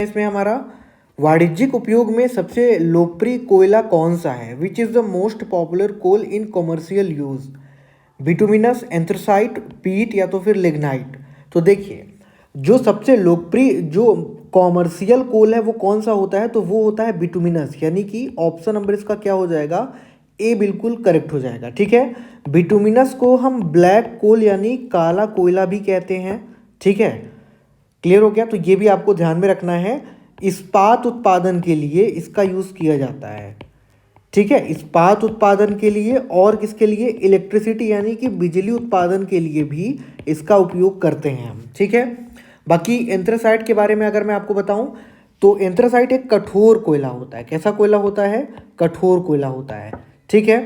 इसमें हमारा वाणिज्यिक उपयोग में सबसे लोकप्रिय कोयला कौन सा है? Which is the most popular coal in commercial use? Bituminous, anthracite, peat या तो फिर लिग्नाइट? तो देखिए, जो सबसे लोकप्रिय जो कॉमर्शियल कोल है वो कौन सा होता है? तो वो होता है बिटुमिनस, यानी कि ऑप्शन नंबर इसका क्या हो जाएगा? ए बिल्कुल करेक्ट हो जाएगा। ठीक है, बिटुमिनस को हम ब्लैक कोल यानी काला कोयला भी कहते हैं। ठीक है, क्लियर हो गया? तो ये भी आपको ध्यान में रखना है। इस्पात उत्पादन के लिए इसका यूज़ किया जाता है। ठीक है, इस्पात उत्पादन के लिए और किसके लिए? इलेक्ट्रिसिटी यानी कि बिजली उत्पादन के लिए भी इसका उपयोग करते हैं हम। ठीक है, बाकी एंथ्रासाइट के बारे में अगर मैं आपको बताऊं तो एंथ्रासाइट एक कठोर कोयला होता है। कैसा कोयला होता है? कठोर कोयला होता है। ठीक है,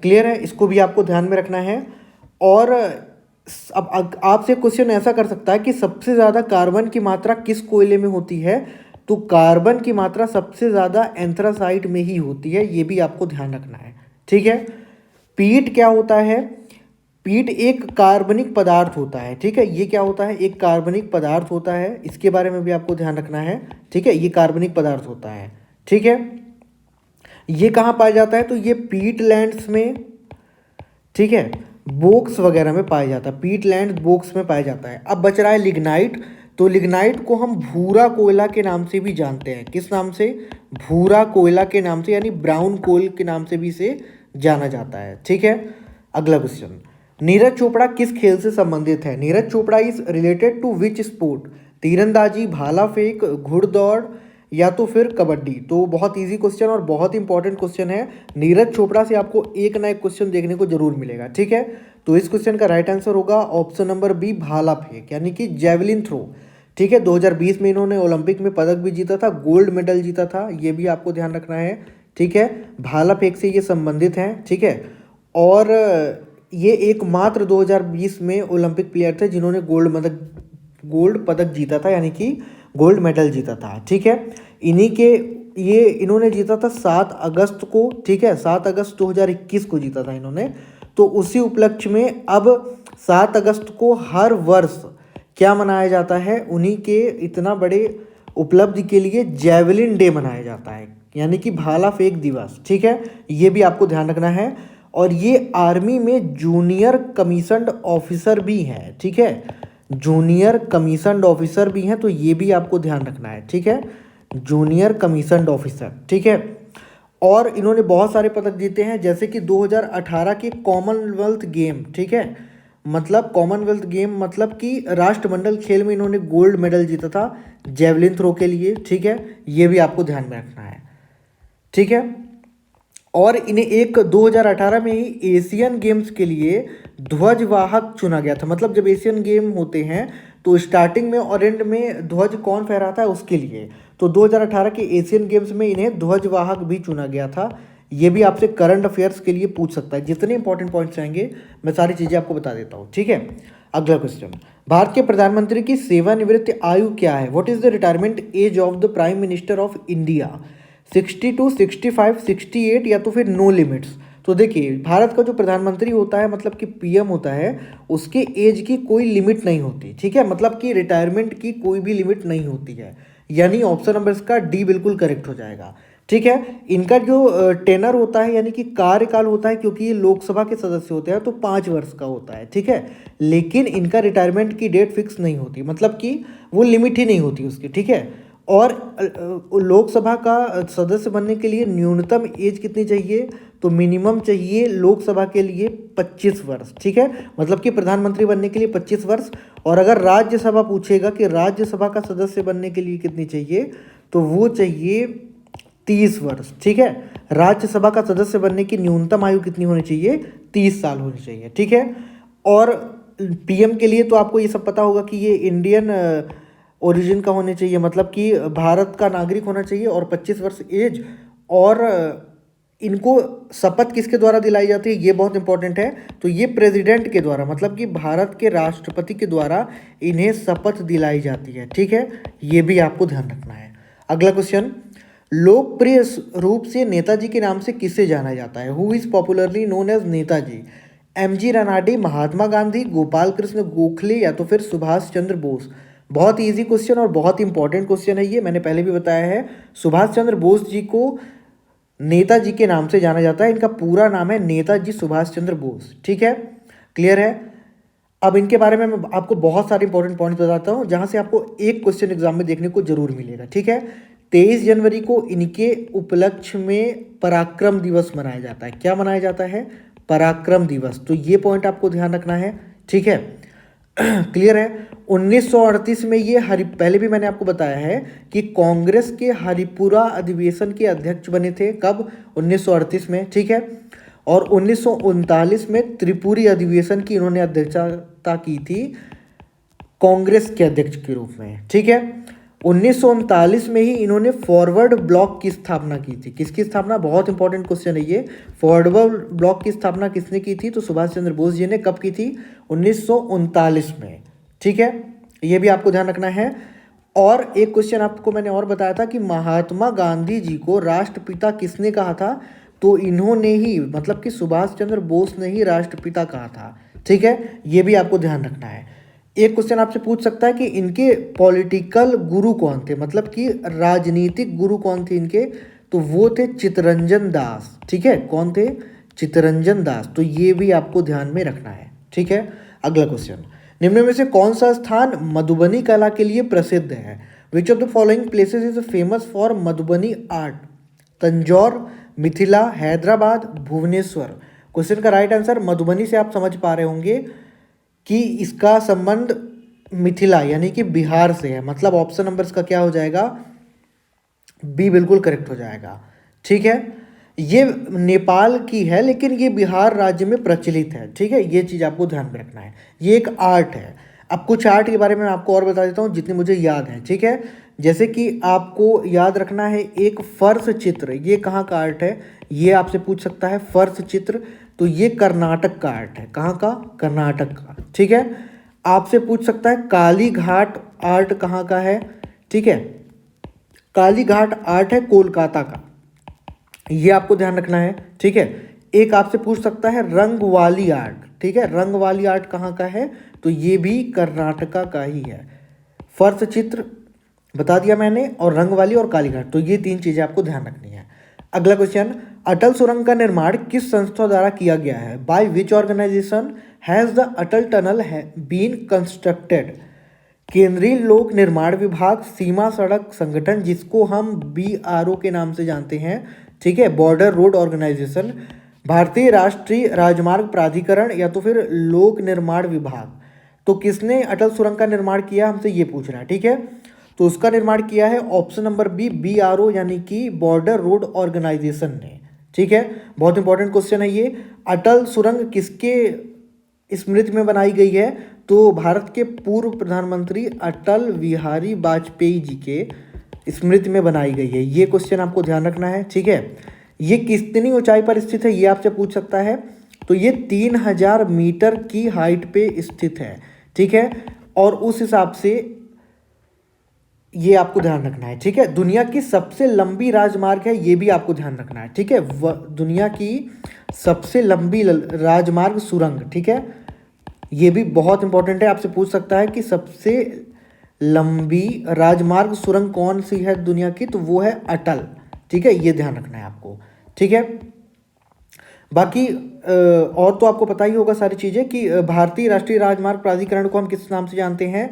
क्लियर है? इसको भी आपको ध्यान में रखना है। और अब आपसे क्वेश्चन ऐसा कर सकता है कि सबसे ज़्यादा कार्बन की मात्रा किस कोयले में होती है? तो कार्बन की मात्रा सबसे ज़्यादा एंथ्रासाइट में ही होती है, ये भी आपको ध्यान रखना है। ठीक है, पीट क्या होता है? पीट एक कार्बनिक पदार्थ होता है। ठीक है, ये क्या होता है? एक कार्बनिक पदार्थ होता है, इसके बारे में भी आपको ध्यान रखना है। ठीक है, ये कार्बनिक पदार्थ होता है। ठीक है, ये कहाँ पाया जाता है? तो ये पीटलैंड्स में, ठीक है, बोक्स वगैरह में पाया जाता है। पीटलैंड बोक्स में पाया जाता है। अब बच रहा है लिग्नाइट। तो लिग्नाइट को हम भूरा कोयला के नाम से भी जानते हैं। किस नाम से? भूरा कोयला के नाम से, यानी ब्राउन कोल के नाम से भी इसे जाना जाता है। ठीक है, अगला क्वेश्चन, नीरज चोपड़ा किस खेल से संबंधित है? Neeraj Chopra is related to which sport? तीरंदाजी, भाला फेंक, घुड़दौड़ या तो फिर कबड्डी? तो बहुत इजी क्वेश्चन और बहुत इंपॉर्टेंट क्वेश्चन है। नीरज चोपड़ा से आपको एक ना एक क्वेश्चन देखने को जरूर मिलेगा। ठीक है, तो इस क्वेश्चन का राइट आंसर होगा ऑप्शन नंबर बी, भाला फेंक यानी कि जेवलिन थ्रो। ठीक है, 2020 में इन्होंने ओलंपिक में पदक भी जीता था, गोल्ड मेडल जीता था, ये भी आपको ध्यान रखना है। ठीक है, भाला फेंक से ये संबंधित हैं। ठीक है, और ये एकमात्र 2020 में ओलंपिक प्लेयर थे जिन्होंने गोल्ड पदक जीता था, यानी कि गोल्ड मेडल जीता था। ठीक है, इन्होंने जीता था 7 अगस्त को। ठीक है, 7 अगस्त 2021 को जीता था इन्होंने। तो उसी उपलक्ष्य में अब 7 अगस्त को हर वर्ष क्या मनाया जाता है? उन्हीं के इतना बड़े उपलब्धि के लिए जेवलिन डे मनाया जाता है, यानी कि भाला फेंक दिवस। ठीक है, ये भी आपको ध्यान रखना है। और ये आर्मी में जूनियर कमीशन्ड ऑफिसर भी हैं। ठीक है, जूनियर कमीशन्ड ऑफिसर भी हैं, तो ये भी आपको ध्यान रखना है। ठीक है, जूनियर कमीशन्ड ऑफिसर। ठीक है, और इन्होंने बहुत सारे पदक जीते हैं, जैसे कि 2018 के कॉमनवेल्थ गेम। ठीक है, मतलब कॉमनवेल्थ गेम मतलब कि राष्ट्रमंडल खेल में इन्होंने गोल्ड मेडल जीता था जेवलिन थ्रो के लिए। ठीक है, ये भी आपको ध्यान में रखना है। ठीक है, और इन्हें 2018 में ही एशियन गेम्स के लिए ध्वजवाहक चुना गया था। मतलब जब एशियन गेम होते हैं तो स्टार्टिंग में और एंड में ध्वज कौन फहराता है? उसके लिए। तो 2018 के एशियन गेम्स में इन्हें ध्वजवाहक भी चुना गया था। ये भी आपसे करंट अफेयर्स के लिए पूछ सकता है। जितने इंपॉर्टेंट पॉइंट्स आएंगे मैं सारी चीज़ें आपको बता देता हूँ। ठीक है, अगला क्वेश्चन, भारत के प्रधानमंत्री की सेवानिवृत्ति आयु क्या है? What is the retirement age of the prime minister of India? 62, 65, 68 या तो फिर नो लिमिट्स? तो देखिए, भारत का जो प्रधानमंत्री होता है, मतलब कि पीएम होता है, उसके एज की कोई लिमिट नहीं होती। ठीक है, मतलब कि रिटायरमेंट की कोई भी लिमिट नहीं होती है, यानी ऑप्शन नंबर इसका डी बिल्कुल करेक्ट हो जाएगा। ठीक है, इनका जो टेनर होता है यानी कि कार्यकाल होता है, क्योंकि ये लोकसभा के सदस्य होते हैं, तो 5 वर्ष का होता है। ठीक है, लेकिन इनका रिटायरमेंट की डेट फिक्स नहीं होती, मतलब कि वो लिमिट ही नहीं होती उसकी। ठीक है, और लोकसभा का सदस्य बनने के लिए न्यूनतम एज कितनी चाहिए? तो मिनिमम चाहिए लोकसभा के लिए 25 वर्ष। ठीक है, मतलब कि प्रधानमंत्री बनने के लिए 25 वर्ष। और अगर राज्यसभा पूछेगा कि राज्यसभा का सदस्य बनने के लिए कितनी चाहिए, तो वो चाहिए 30 वर्ष। ठीक है, राज्यसभा का सदस्य बनने की न्यूनतम आयु कितनी होनी चाहिए? 30 साल होनी चाहिए। ठीक है, और पीएम के लिए तो आपको ये सब पता होगा कि ये इंडियन ओरिजिन का होने चाहिए, मतलब कि भारत का नागरिक होना चाहिए, और 25 वर्ष एज। और इनको शपथ किसके द्वारा दिलाई जाती है? ये बहुत इंपॉर्टेंट है। तो ये प्रेसिडेंट के द्वारा, मतलब कि भारत के राष्ट्रपति के द्वारा इन्हें शपथ दिलाई जाती है। ठीक है, ये भी आपको ध्यान रखना है। अगला क्वेश्चन, लोकप्रिय रूप से नेताजी के नाम से किसे जाना जाता है? Who is popularly known as Netaji? M G Ranade, Mahatma Gandhi, Gopal Krishna Gokhale या तो फिर सुभाष चंद्र बोस? बहुत इजी क्वेश्चन और बहुत इंपॉर्टेंट क्वेश्चन है ये, मैंने पहले भी बताया है। सुभाष चंद्र बोस जी को नेताजी के नाम से जाना जाता है, इनका पूरा नाम है नेताजी सुभाष चंद्र बोस। ठीक है, क्लियर है। अब इनके बारे में मैं आपको बहुत सारे इंपॉर्टेंट पॉइंट्स बताता हूँ जहाँ से आपको एक क्वेश्चन एग्जाम में देखने को जरूर मिलेगा। ठीक है, 23 जनवरी को इनके उपलक्ष्य में पराक्रम दिवस मनाया जाता है। क्या मनाया जाता है? पराक्रम दिवस। तो ये पॉइंट आपको ध्यान रखना है। ठीक है, क्लियर है। 1938 में ये पहले भी मैंने आपको बताया है कि कांग्रेस के हरिपुरा अधिवेशन के अध्यक्ष बने थे। कब? 1938 में। ठीक है, और 1939 में त्रिपुरी अधिवेशन की इन्होंने अध्यक्षता की थी कांग्रेस के अध्यक्ष के रूप में। ठीक है, 1939 में ही इन्होंने फॉरवर्ड ब्लॉक की स्थापना की थी। किसकी स्थापना? बहुत इंपॉर्टेंट क्वेश्चन है ये। फॉरवर्ड ब्लॉक की स्थापना किसने की थी? तो सुभाष चंद्र बोस जी ने। कब की थी? 1939 में। ठीक है, ये भी आपको ध्यान रखना है। और एक क्वेश्चन आपको मैंने और बताया था कि महात्मा गांधी जी को राष्ट्रपिता किसने कहा था? तो इन्होंने ही, मतलब कि सुभाष चंद्र बोस ने ही राष्ट्रपिता कहा था। ठीक है, ये भी आपको ध्यान रखना है। एक क्वेश्चन आपसे पूछ सकता है कि इनके पॉलिटिकल गुरु कौन थे, मतलब कि राजनीतिक गुरु कौन थे इनके? तो वो थे चित्तरंजन दास। ठीक है, कौन थे? चित्तरंजन दास। तो ये भी आपको ध्यान में रखना है। ठीक है, अगला क्वेश्चन, निम्न में से कौन सा स्थान मधुबनी कला के लिए प्रसिद्ध है? Which of the following places is famous for Madhubani art? Tanjore, Mithila, Hyderabad, Bhubaneswar. Question का राइट आंसर मधुबनी से आप समझ पा रहे होंगे कि इसका संबंध मिथिला यानी कि बिहार से है, मतलब ऑप्शन नंबर इसका क्या हो जाएगा? बी बिल्कुल करेक्ट हो जाएगा। ठीक है, ये नेपाल की है लेकिन ये बिहार राज्य में प्रचलित है। ठीक है, ये चीज़ आपको ध्यान में रखना है। ये एक आर्ट है। अब कुछ आर्ट के बारे में आपको और बता देता हूँ जितने मुझे याद है। ठीक है, जैसे कि आपको याद रखना है एक फर्श चित्र, ये कहाँ का आर्ट है? ये आपसे पूछ सकता है फर्श चित्र। तो ये कर्नाटक का आर्ट है। कहाँ का? कर्नाटक का। ठीक है, आपसे पूछ सकता है काली घाट आर्ट कहाँ का है? ठीक है, काली घाट आर्ट है कोलकाता का। ये आपको ध्यान रखना है। ठीक है, एक आपसे पूछ सकता है रंग वाली आर्ट। ठीक है, रंग वाली आर्ट कहाँ का है? तो ये भी कर्नाटका का ही है। फर्श चित्र बता दिया मैंने, और रंग वाली और काली घाट। तो ये तीन चीजें आपको ध्यान रखनी है। अगला क्वेश्चन, अटल सुरंग का निर्माण किस संस्था द्वारा किया गया है? By which organization has the Atal tunnel been constructed? केंद्रीय लोक निर्माण विभाग, सीमा सड़क संगठन जिसको हम BRO के नाम से जानते हैं। ठीक है, बॉर्डर रोड ऑर्गेनाइजेशन, भारतीय राष्ट्रीय राजमार्ग प्राधिकरण, या तो फिर लोक निर्माण विभाग। तो किसने अटल सुरंग का निर्माण किया, हमसे ये पूछ रहा है। ठीक है, तो उसका निर्माण किया है ऑप्शन नंबर बी BRO यानी कि बॉर्डर रोड ऑर्गेनाइजेशन ने। ठीक है, बहुत इंपॉर्टेंट क्वेश्चन है ये। अटल सुरंग किसके स्मृति में बनाई गई है? तो भारत के पूर्व प्रधानमंत्री अटल बिहारी वाजपेयी जी के स्मृति में बनाई गई है। ये क्वेश्चन आपको ध्यान रखना है। ठीक है, ये कितनी ऊंचाई पर स्थित है ये आपसे पूछ सकता है। तो ये 3000 मीटर की हाइट पे स्थित है। ठीक है, और उस हिसाब से ये आपको ध्यान रखना है। ठीक है, दुनिया की सबसे लंबी राजमार्ग है, ये भी आपको ध्यान रखना है। ठीक है, दुनिया की सबसे लंबी राजमार्ग सुरंग। ठीक है, ये भी बहुत इंपॉर्टेंट है, आपसे पूछ सकता है कि सबसे लंबी राजमार्ग सुरंग कौन सी है दुनिया की? तो वो है अटल। ठीक है, ये ध्यान रखना है आपको। ठीक है, बाकी और तो आपको पता ही होगा सारी चीज़ें कि भारतीय राष्ट्रीय राजमार्ग प्राधिकरण को हम किस नाम से जानते हैं?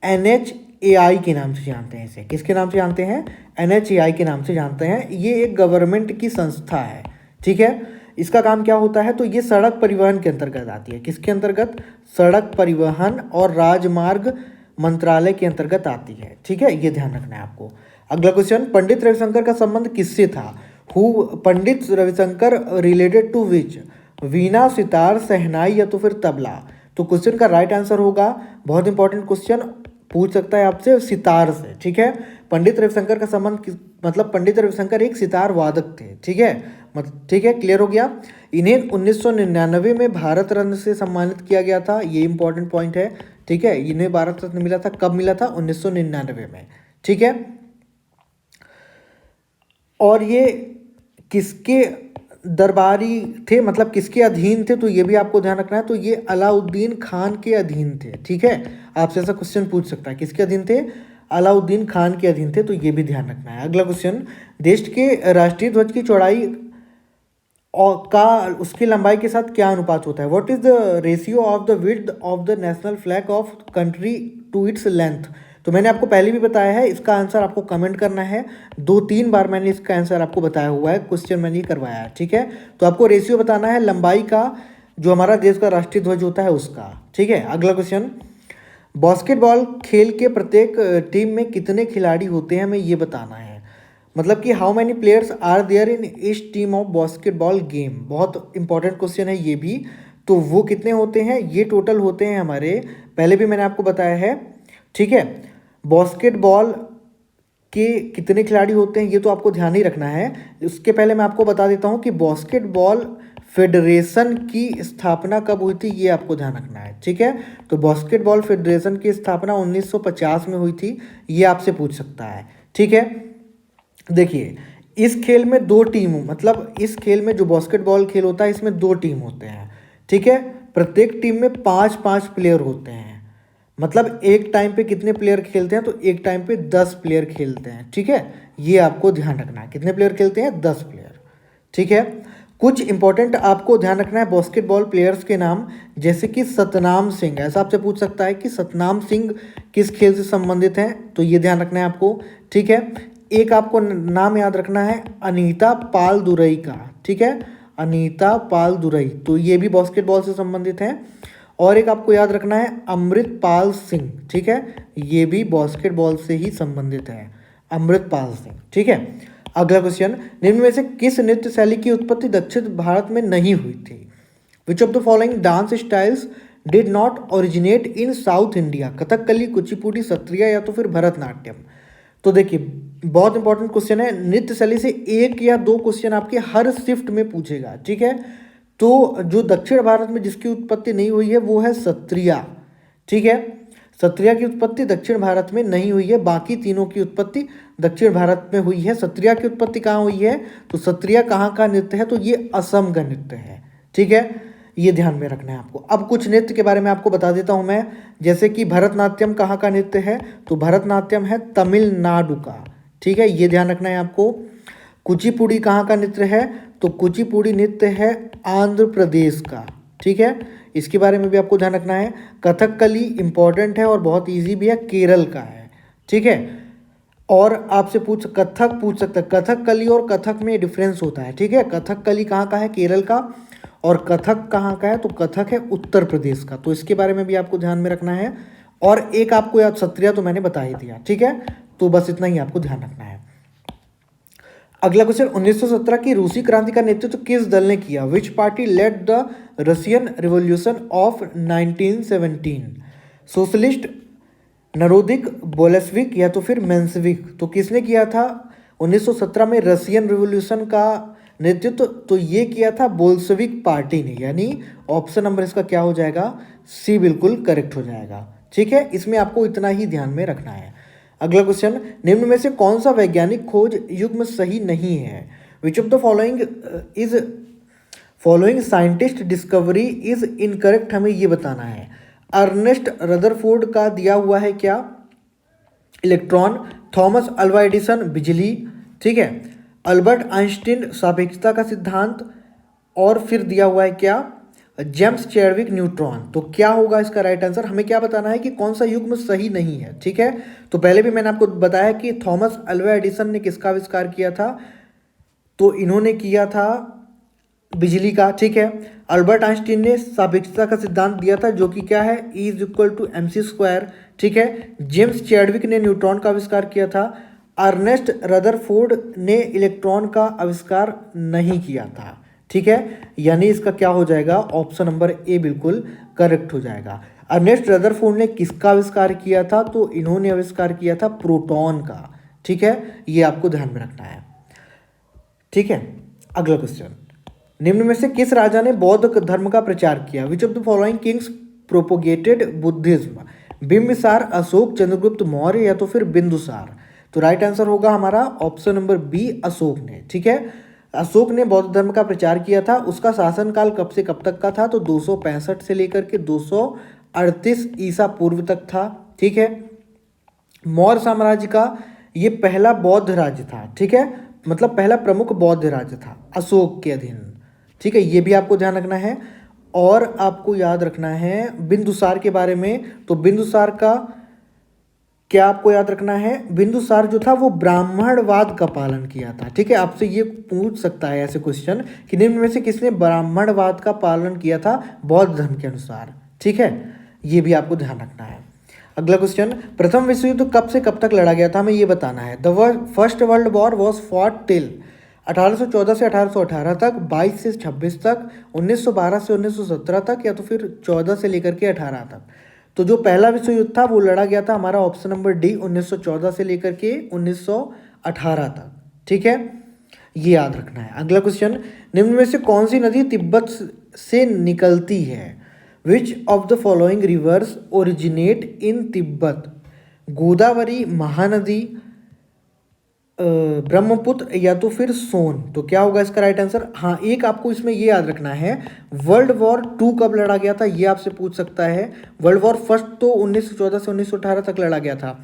NHAI के नाम से जानते हैं। इसे किसके नाम से जानते हैं? NHAI के नाम से जानते हैं। ये एक गवर्नमेंट की संस्था है। ठीक है, इसका काम क्या होता है? तो ये सड़क परिवहन के अंतर्गत आती है। किसके अंतर्गत? सड़क परिवहन और राजमार्ग मंत्रालय के अंतर्गत आती है। ठीक है, ये ध्यान रखना है आपको। अगला क्वेश्चन, पंडित रविशंकर का संबंध किससे था? Who Pandit Ravishankar related to which? Veena, sitar, shehnai, या तो फिर तबला। तो क्वेश्चन का राइट आंसर होगा, बहुत इंपॉर्टेंट क्वेश्चन पूछ सकता है आपसे, सितार से। ठीक है, पंडित रविशंकर का संबंध मतलब पंडित रविशंकर एक सितार वादक थे। ठीक है, ठीक है, क्लियर हो गया। इन्हें 1999 में भारत रत्न से सम्मानित किया गया था। ये इंपॉर्टेंट पॉइंट है। ठीक है, इन्हें भारत रत्न मिला था। कब मिला था? 1999 में। ठीक है, और ये किसके दरबारी थे, मतलब किसके अधीन थे, तो ये भी आपको ध्यान रखना है। तो ये अलाउद्दीन खान के अधीन थे, ठीक है। आपसे ऐसा क्वेश्चन पूछ सकता है, किसके अधीन थे, अलाउद्दीन खान के अधीन थे, तो ये भी ध्यान रखना है। अगला क्वेश्चन, देश के राष्ट्रीय ध्वज की चौड़ाई और का उसकी लंबाई के साथ क्या अनुपात होता है। What is the ratio of the width of the national flag of country to its length. तो मैंने आपको पहले भी बताया है, इसका आंसर आपको कमेंट करना है। 2-3 बार मैंने इसका आंसर आपको बताया हुआ है, क्वेश्चन मैंने ये करवाया है, ठीक है। तो आपको रेशियो बताना है लंबाई का, जो हमारा देश का राष्ट्रीय ध्वज होता है उसका, ठीक है। अगला क्वेश्चन, बास्केटबॉल खेल के प्रत्येक टीम में कितने खिलाड़ी होते हैं, हमें ये बताना है। मतलब कि how many players are there in each team of basketball game, बहुत इंपॉर्टेंट क्वेश्चन है ये भी। तो वो कितने होते हैं, ये टोटल होते हैं हमारे, पहले भी मैंने आपको बताया है, ठीक है। बास्केटबॉल के कितने खिलाड़ी होते हैं ये तो आपको ध्यान ही रखना है। उसके पहले मैं आपको बता देता हूँ कि बास्केटबॉल फेडरेशन की स्थापना कब हुई थी, ये आपको ध्यान रखना है, ठीक है। तो बास्केटबॉल फेडरेशन की स्थापना 1950 में हुई थी, ये आपसे पूछ सकता है, ठीक है। देखिए, इस खेल में 2 टीम, मतलब इस खेल में जो बास्केटबॉल खेल होता है इसमें 2 टीम होते हैं, ठीक है। प्रत्येक टीम में 5-5 प्लेयर होते हैं। मतलब एक टाइम पे कितने प्लेयर खेलते हैं, तो एक टाइम पे 10 प्लेयर खेलते हैं, ठीक है। ये आपको ध्यान रखना है, कितने प्लेयर खेलते हैं, 10 प्लेयर, ठीक है। कुछ इंपॉर्टेंट आपको ध्यान रखना है बास्केटबॉल प्लेयर्स के नाम, जैसे कि सतनाम सिंह, ऐसा आपसे पूछ सकता है कि सतनाम सिंह किस खेल से संबंधित हैं, तो ये ध्यान रखना है आपको, ठीक है। एक आपको नाम याद रखना है अनीता पाल दुरई का, ठीक है, अनीता पाल दुरई, तो ये भी बास्केटबॉल से संबंधित हैं। और एक आपको याद रखना है अमृतपाल सिंह, ठीक है, ये भी बास्केटबॉल से ही संबंधित है, अमृतपाल सिंह, ठीक है। अगला क्वेश्चन, निम्न में से किस नृत्य शैली की उत्पत्ति दक्षिण भारत में नहीं हुई थी। विच of the following dance styles did not originate in south India. Kathakali, Kuchipudi, Sattriya या तो फिर भरतनाट्यम। तो देखिए, बहुत इंपॉर्टेंट क्वेश्चन है, नृत्य शैली से 1 या 2 क्वेश्चन आपके हर शिफ्ट में पूछेगा, ठीक है। तो जो दक्षिण भारत में जिसकी उत्पत्ति नहीं हुई है वो है सत्रिया, ठीक है। सत्रिया की उत्पत्ति दक्षिण भारत में नहीं हुई है, बाकी तीनों की उत्पत्ति दक्षिण भारत में हुई है। सत्रिया की उत्पत्ति कहाँ हुई है, तो सत्रिया कहाँ का नृत्य है, तो ये असम का नृत्य है, ठीक है। ये ध्यान में रखना है आपको। अब कुछ नृत्य के बारे में आपको बता देता हूँ मैं, जैसे कि भरतनाट्यम कहाँ का नृत्य है, तो भरतनाट्यम है तमिलनाडु का, ठीक है, ये ध्यान रखना है आपको। कुचिपुड़ी कहाँ का नृत्य है, तो कुचिपुड़ी नृत्य है आंध्र प्रदेश का, ठीक है, इसके बारे में भी आपको ध्यान रखना है। कथकली इंपॉर्टेंट है और बहुत इजी भी है, केरल का है, ठीक है। और आपसे कथक पूछ सकता है, कथकली और कथक में डिफरेंस होता है, ठीक है। कथकली कहाँ का है, केरल का, और कथक कहाँ का है, तो कथक है उत्तर प्रदेश का, तो इसके बारे में भी आपको ध्यान में रखना है। और एक आपको याद, सत्रिया तो मैंने बता ही दिया, ठीक है, तो बस इतना ही आपको ध्यान रखना है। अगला क्वेश्चन, 1917 की रूसी क्रांति का नेतृत्व किस दल ने किया। Which party led the Russian revolution of 1917। Socialist, Narodnik, Bolshevik या तो फिर मेंशविक। तो किसने किया था 1917 में रशियन रिवॉल्यूशन का नेतृत्व, तो ये किया था बोल्शेविक पार्टी ने, यानी ऑप्शन नंबर इसका क्या हो जाएगा, सी बिल्कुल करेक्ट हो जाएगा, ठीक है। इसमें आपको इतना ही ध्यान में रखना है। अगला क्वेश्चन, निम्न में से कौन सा वैज्ञानिक खोज युग्म सही नहीं है। Which of the following scientist discovery is incorrect, हमें ये बताना है। अर्नेस्ट रदरफोर्ड का दिया हुआ है क्या, इलेक्ट्रॉन। थॉमस अल्वा एडिसन, बिजली, ठीक है। अल्बर्ट आइंस्टीन, सापेक्षता का सिद्धांत। और फिर दिया हुआ है क्या, जेम्स चैडविक, न्यूट्रॉन। तो क्या होगा इसका राइट आंसर, हमें क्या बताना है कि कौन सा युग्म सही नहीं है, ठीक है। तो पहले भी मैंने आपको बताया कि थॉमस अल्वा एडिसन ने किसका आविष्कार किया था, तो इन्होंने किया था बिजली का, ठीक है। अल्बर्ट आइंस्टीन ने सापेक्षता का सिद्धांत दिया था, जो कि क्या है, E=mc², ठीक है। जेम्स चैडविक ने न्यूट्रॉन का आविष्कार किया था। अर्नेस्ट रदरफोर्ड ने इलेक्ट्रॉन का आविष्कार नहीं किया था, ठीक है। यानी इसका क्या हो जाएगा, ऑप्शन नंबर ए बिल्कुल करेक्ट हो जाएगा। अर्नेस्ट रदरफोर्ड ने किसका आविष्कार किया था, तो इन्होंने आविष्कार किया था प्रोटॉन का, ठीक है, ये आपको ध्यान में रखना है, ठीक है। अगला क्वेश्चन, निम्न में से किस राजा ने बौद्ध धर्म का प्रचार किया। Which of the following Kings propagated Buddhism. Bimbisara, Ashok, Chandragupta Maurya या तो फिर बिंदुसार। तो राइट आंसर होगा हमारा ऑप्शन नंबर बी, अशोक ने, ठीक है। अशोक ने बौद्ध धर्म का प्रचार किया था, उसका शासनकाल कब से कब तक का था, तो 265 से लेकर के 238 ईसा पूर्व तक था। ठीक है। मौर्य साम्राज्य का ये पहला बौद्ध राज्य था। ठीक है, मतलब पहला प्रमुख बौद्ध राज्य था अशोक के अधीन। ठीक है, ये भी आपको ध्यान रखना है। और आपको याद रखना है बिंदुसार के बारे में। तो बिंदुसार का क्या आपको याद रखना है, बिंदुसार जो था वो ब्राह्मणवाद का पालन किया था। ठीक है, आपसे ये पूछ सकता है ऐसे क्वेश्चन कि निम्न में से किसने ब्राह्मणवाद का पालन किया था बौद्ध धर्म के अनुसार। ठीक है, ये भी आपको ध्यान रखना है। अगला क्वेश्चन, प्रथम विश्व युद्ध कब से कब तक लड़ा गया था, हमें ये बताना है। The first world war was fought till 1814 से 1818 तक, 22 से 26 तक, 1912 से 1917 तक, या तो फिर 14 से लेकर के 18 तक। तो जो पहला विश्व युद्ध था वो लड़ा गया था हमारा ऑप्शन नंबर डी 1914 से लेकर के 1918 तक। ठीक है, ये याद रखना है। अगला क्वेश्चन, निम्न में से कौन सी नदी तिब्बत से निकलती है। Which of the following rivers originate in Tibet. Godavari, Mahanadi, Brahmaputra, या तो फिर सोन। तो क्या होगा इसका राइट आंसर। हाँ, एक आपको इसमें ये याद रखना है, वर्ल्ड वॉर 2 कब लड़ा गया था, ये आपसे पूछ सकता है। वर्ल्ड वॉर फर्स्ट तो 1914 से 1918 तक लड़ा गया था।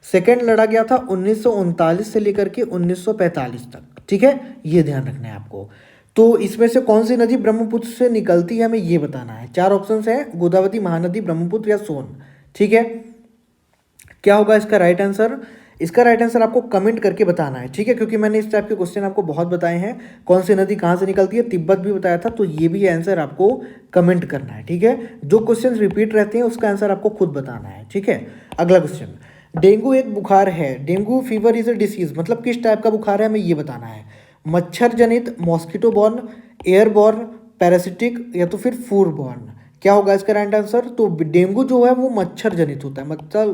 सेकेंड लड़ा गया था 1939 से लेकर के 1945 तक। ठीक है, ये ध्यान रखना है आपको। तो इसमें से कौन सी नदी ब्रह्मपुत्र से निकलती है हमें ये बताना है। 4 ऑप्शन है, गोदावरी, महानदी, ब्रह्मपुत्र या सोन। ठीक है, क्या होगा इसका राइट आंसर। इसका राइट आंसर आपको कमेंट करके बताना है। ठीक है, क्योंकि मैंने इस टाइप के क्वेश्चन आपको बहुत बताए हैं, कौन सी नदी कहाँ से निकलती है, तिब्बत भी बताया था, तो ये भी आंसर आपको कमेंट करना है। ठीक है, जो क्वेश्चन रिपीट रहते हैं उसका आंसर आपको खुद बताना है। ठीक है, अगला क्वेश्चन, डेंगू एक बुखार है, dengue fever is a disease, मतलब किस टाइप का बुखार है हमें ये बताना है। मच्छर जनित, मॉस्किटो बॉर्न, एयरबॉर्न, पैरासिटिक, या तो फिर फूड बॉर्न। क्या होगा इसका राइट आंसर। तो डेंगू जो है वो मच्छर जनित होता है,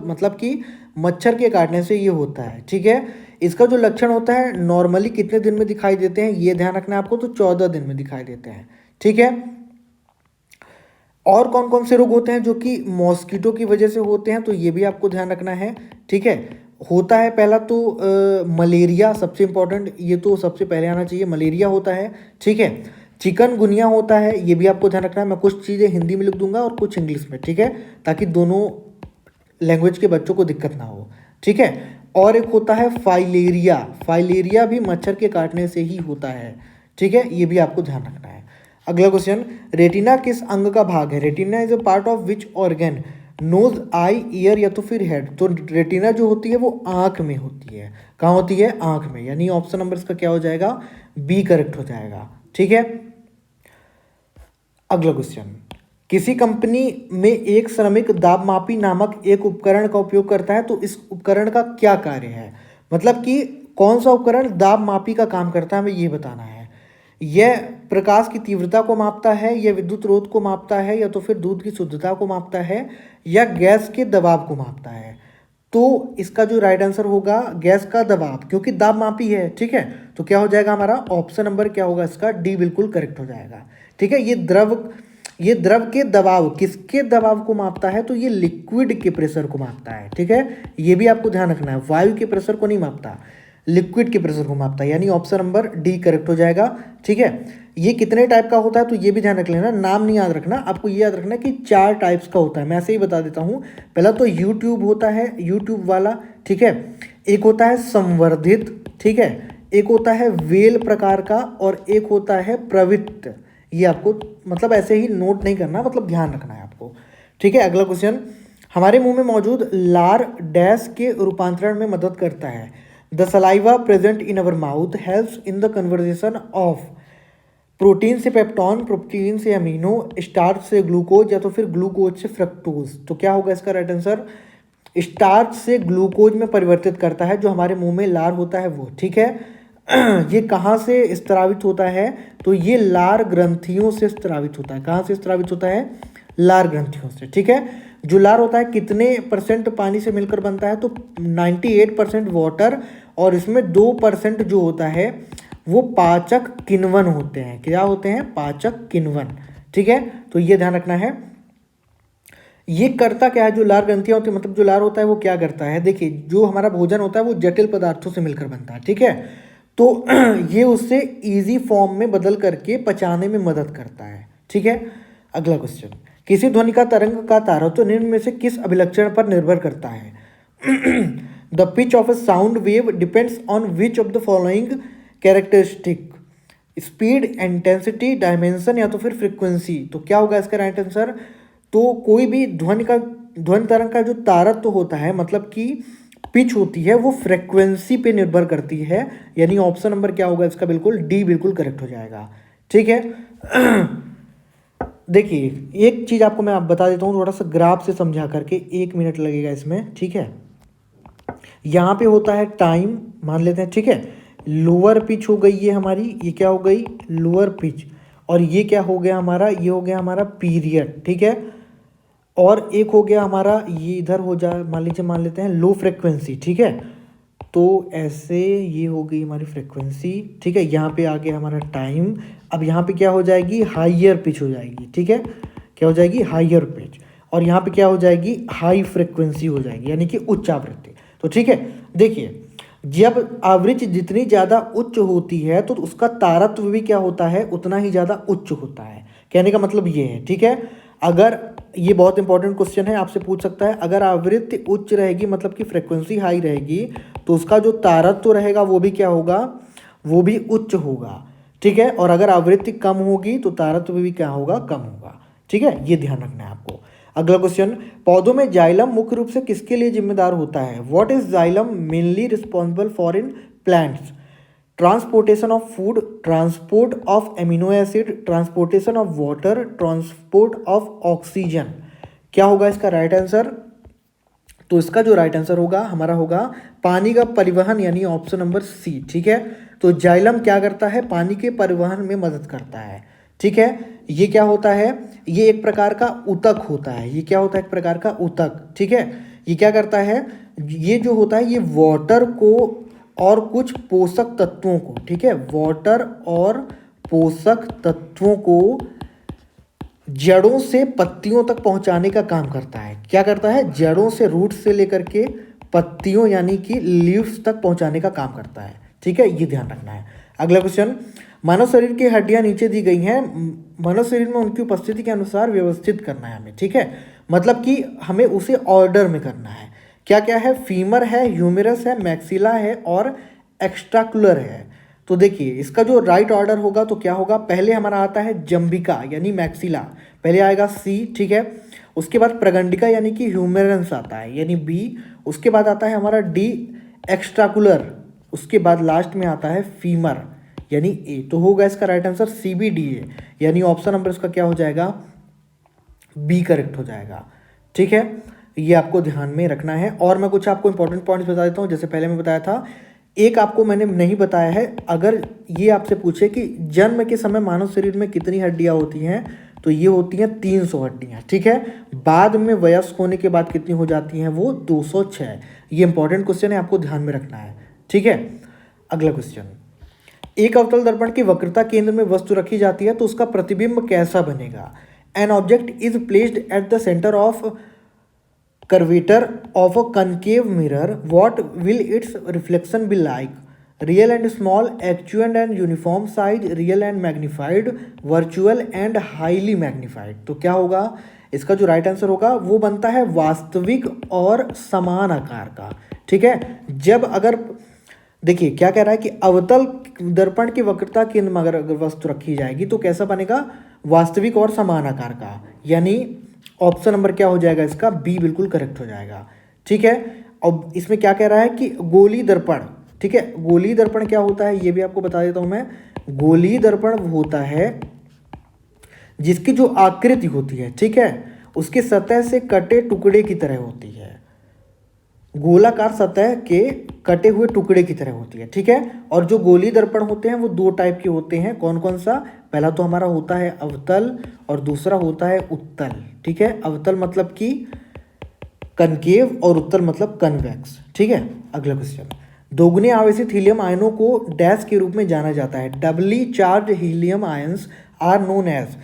मतलब कि मच्छर के काटने से ये होता है। ठीक है, इसका जो लक्षण होता है नॉर्मली कितने दिन में दिखाई देते हैं ये ध्यान रखना है आपको, तो 14 दिन में दिखाई देते हैं। ठीक है, और कौन कौन से रोग होते हैं जो कि मॉस्किटो की वजह से होते हैं, तो ये भी आपको ध्यान रखना है। ठीक है, होता है पहला तो मलेरिया, सबसे इंपॉर्टेंट, ये तो सबसे पहले आना चाहिए, मलेरिया होता है। ठीक है, चिकनगुनिया होता है, ये भी आपको ध्यान रखना है। मैं कुछ चीज़ें हिंदी में लिख दूंगा और कुछ इंग्लिश में। ठीक है, ताकि दोनों लैंग्वेज के बच्चों को दिक्कत ना हो। ठीक है, और एक होता है फाइलेरिया, फाइलेरिया भी मच्छर के काटने से ही होता है। ठीक है, ये भी आपको ध्यान रखना है। अगला क्वेश्चन, रेटिना किस अंग का भाग है। Retina is a part of which organ, nose, eye, ear, या तो फिर हेड। तो रेटिना जो होती है वो आंख में होती है। कहाँ होती है, आंख में, यानी ऑप्शन नंबर इसका क्या हो जाएगा, बी करेक्ट हो जाएगा। ठीक है, अगला क्वेश्चन, किसी कंपनी में एक श्रमिक दाबमापी नामक एक उपकरण का उपयोग करता है, तो इस उपकरण का क्या कार्य है, मतलब कि कौन सा उपकरण दाबमापी का काम करता है हमें ये बताना है। यह प्रकाश की तीव्रता को मापता है, यह विद्युत रोध को मापता है, या तो फिर दूध की शुद्धता को मापता है, या गैस के दबाव को मापता है। तो इसका जो राइट आंसर होगा गैस का दबाव, क्योंकि दाब मापी है। ठीक है, तो क्या हो जाएगा हमारा ऑप्शन नंबर क्या होगा इसका, डी बिल्कुल करेक्ट हो जाएगा। ठीक है, ये द्रव के दबाव, किसके दबाव को मापता है, तो ये लिक्विड के प्रेशर को मापता है। ठीक है, ये भी आपको ध्यान रखना है, वायु के प्रेशर को नहीं मापता, लिक्विड के प्रेशर को मापता है, यानी ऑप्शन नंबर डी करेक्ट हो जाएगा। ठीक है, ये कितने टाइप का होता है तो ये भी ध्यान रख लेना, नाम नहीं याद रखना आपको, ये याद रखना कि 4 टाइप्स का होता है। मैं ऐसे ही बता देता हूँ, पहला तो यूट्यूब होता है, यूट्यूब वाला। ठीक है, एक होता है संवर्धित। ठीक है, एक होता है वेल प्रकार का, और एक होता है प्रवृत्त। ये आपको मतलब ऐसे ही नोट नहीं करना, मतलब ध्यान रखना है आपको। ठीक है, अगला क्वेश्चन, हमारे मुंह में मौजूद लार डैश के रूपांतरण में मदद करता है। The saliva present in our mouth helps in the conversation of, protein से पेप्टॉन, प्रोटीन से अमीनो, स्टार्च से ग्लूकोज, या तो फिर ग्लूकोज से फ्रक्टोज। तो क्या होगा इसका राइट आंसर, स्टार्च से ग्लूकोज में परिवर्तित करता है जो हमारे मुंह में लार होता है वो। ठीक है, ये कहाँ से स्त्रावित होता है, तो ये लार ग्रंथियों से स्त्रावित होता है। कहाँ से स्त्रावित होता है, लार ग्रंथियों से। ठीक है, जो लार होता है कितने % पानी से मिलकर बनता है, तो 98% वाटर, और इसमें 2% जो होता है वो पाचक किण्वन होते हैं। क्या होते हैं, पाचक किण्वन। ठीक है, तो ये ध्यान रखना है। ये करता क्या है, जो लार ग्रंथियां होती है, मतलब जो लार होता है वो क्या करता है, देखिए जो हमारा भोजन होता है वो जटिल पदार्थों से मिलकर बनता है। ठीक है, तो ये उससे इजी फॉर्म में बदल करके पचाने में मदद करता है। ठीक है, अगला क्वेश्चन, किसी ध्वनि का तरंग का तारतम्य तो निम्न में से किस अभिलक्षण पर निर्भर करता है? The pitch of a sound wave depends on which of the following characteristic? Speed, intensity, dimension या तो फिर फ्रीक्वेंसी। तो क्या होगा इसका राइट आंसर? तो कोई भी ध्वनि तरंग का जो तारतम्य होता है, मतलब कि पिच होती है, वो फ्रीक्वेंसी पे निर्भर करती है। यानी ऑप्शन नंबर क्या होगा इसका? बिल्कुल डी बिल्कुल करेक्ट हो जाएगा। ठीक है। देखिए, एक चीज़ आपको मैं आप बता देता हूँ थोड़ा सा ग्राफ से समझा करके, 1 मिनट लगेगा इसमें। ठीक है, यहाँ पे होता है टाइम, मान लेते हैं। ठीक है, लोअर पिच हो गई ये हमारी, ये क्या हो गई? Lower pitch. और ये क्या हो गया हमारा? ये हो गया हमारा पीरियड। ठीक है, और एक हो गया हमारा, ये इधर हो जाए, मान लेते हैं लो फ्रिक्वेंसी। ठीक है, तो ऐसे ये हो गई हमारी फ्रिक्वेंसी। ठीक है, यहाँ पे आ गया हमारा टाइम। अब यहाँ पे क्या हो जाएगी? हाइयर पिच हो जाएगी। ठीक है, क्या हो जाएगी? Higher pitch. और यहाँ पे क्या हो जाएगी? हाई फ्रिक्वेंसी हो जाएगी, यानी कि उच्च आवृत्ति। तो ठीक है, देखिए, जब आवृत्ति जितनी ज़्यादा उच्च होती है तो उसका तारतम्य भी क्या होता है? उतना ही ज़्यादा उच्च होता है। कहने का मतलब ये है। ठीक है, अगर ये बहुत इंपॉर्टेंट क्वेश्चन है, आपसे पूछ सकता है, अगर आवृत्ति उच्च रहेगी मतलब कि फ्रिक्वेंसी हाई रहेगी, तो उसका जो तारतम्य रहेगा वो भी क्या होगा? वो भी उच्च होगा। ठीक है, और अगर आवृत्ति कम होगी तो तारतम्य भी क्या होगा? कम होगा। ठीक है, ये ध्यान रखना है आपको। अगला क्वेश्चन, पौधों में जाइलम मुख्य रूप से किसके लिए जिम्मेदार होता है? What is xylem mainly responsible for in plants? Transportation of food, transport of amino acid, transportation of water, transport of oxygen. क्या होगा इसका राइट आंसर? तो इसका जो राइट आंसर होगा हमारा होगा पानी का परिवहन, यानी ऑप्शन नंबर सी। ठीक है, तो जाइलम क्या करता है? पानी के परिवहन में मदद करता है। ठीक है, ये क्या होता है? ये एक प्रकार का ऊतक होता है। ये क्या होता है? एक प्रकार का ऊतक। ठीक है, ये क्या करता है? ये जो होता है, ये वाटर को और कुछ पोषक तत्वों को, ठीक है, वाटर और पोषक तत्वों को जड़ों से पत्तियों तक पहुंचाने का काम करता है। क्या करता है? जड़ों से, रूट से लेकर के पत्तियों यानी कि लीव्स तक पहुंचाने का काम करता है। ठीक है, ये ध्यान रखना है। अगला क्वेश्चन, मानव शरीर की हड्डियां नीचे दी गई हैं, मानव शरीर में उनकी उपस्थिति के अनुसार व्यवस्थित करना है हमें। ठीक है, मतलब कि हमें उसे ऑर्डर में करना है। क्या क्या है? फीमर है, ह्यूमेरस है, मैक्सिला है और एक्स्ट्राकुलर है। तो देखिए, इसका जो राइट ऑर्डर होगा तो क्या होगा? पहले हमारा आता है जम्बिका यानी मैक्सिला, पहले आएगा सी। ठीक है, उसके बाद प्रगंडिका यानी कि ह्यूमेरस आता है, यानी बी। उसके बाद आता है हमारा डी, एक्स्ट्राकुलर। उसके बाद लास्ट में आता है फीमर यानी ए। तो होगा इसका right answer C B D A, यानी ऑप्शन नंबर इसका क्या हो जाएगा? बी करेक्ट हो जाएगा। ठीक है, ये आपको ध्यान में रखना है। और मैं कुछ आपको इंपॉर्टेंट पॉइंट्स बता देता हूँ। जैसे पहले मैं बताया था, एक आपको मैंने नहीं बताया है, अगर ये आपसे पूछे कि जन्म के समय मानव शरीर में कितनी हड्डियां होती हैं, तो ये होती हैं 300 हड्डियां। ठीक है, बाद में वयस्क होने के बाद कितनी हो जाती हैं? वो 206। ये इंपॉर्टेंट क्वेश्चन है, आपको ध्यान में रखना है। ठीक है, अगला क्वेश्चन, एक अवतल दर्पण की वक्रता केंद्र में वस्तु रखी जाती है तो उसका प्रतिबिंब कैसा बनेगा? An object is placed at the centre of curvature of a concave mirror, what will its reflection be like? Real and small, actual and uniform size, real and magnified, virtual and highly magnified। तो क्या होगा इसका जो right answer होगा? वो बनता है वास्तविक और समान आकार का। ठीक है, जब अगर देखिए क्या कह रहा है कि अवतल दर्पण की वक्रता केंद्र में अगर वस्तु रखी जाएगी तो कैसा बनेगा? वास्तविक और समान आकार का, यानी ऑप्शन नंबर क्या हो जाएगा इसका? बी बिल्कुल करेक्ट हो जाएगा। ठीक है, अब इसमें क्या कह रहा है कि गोली दर्पण। ठीक है, गोली दर्पण क्या होता है ये भी आपको बता देता हूं मैं। गोली दर्पण होता है जिसकी जो आकृति होती है, ठीक है, उसके सतह से कटे टुकड़े की तरह होती है, गोलाकार सतह के कटे हुए टुकड़े की तरह होती है। ठीक है, और जो गोली दर्पण होते हैं वो दो टाइप के होते हैं। कौन कौन सा? पहला तो हमारा होता है अवतल और दूसरा होता है उत्तल। ठीक है, अवतल मतलब कि कनकेव और उत्तल मतलब कन्वेक्स। ठीक है, अगला क्वेश्चन, दोगुने आवेशित हीलियम आयनों को डैश के रूप में जाना जाता है। Doubly charge helium ions are known as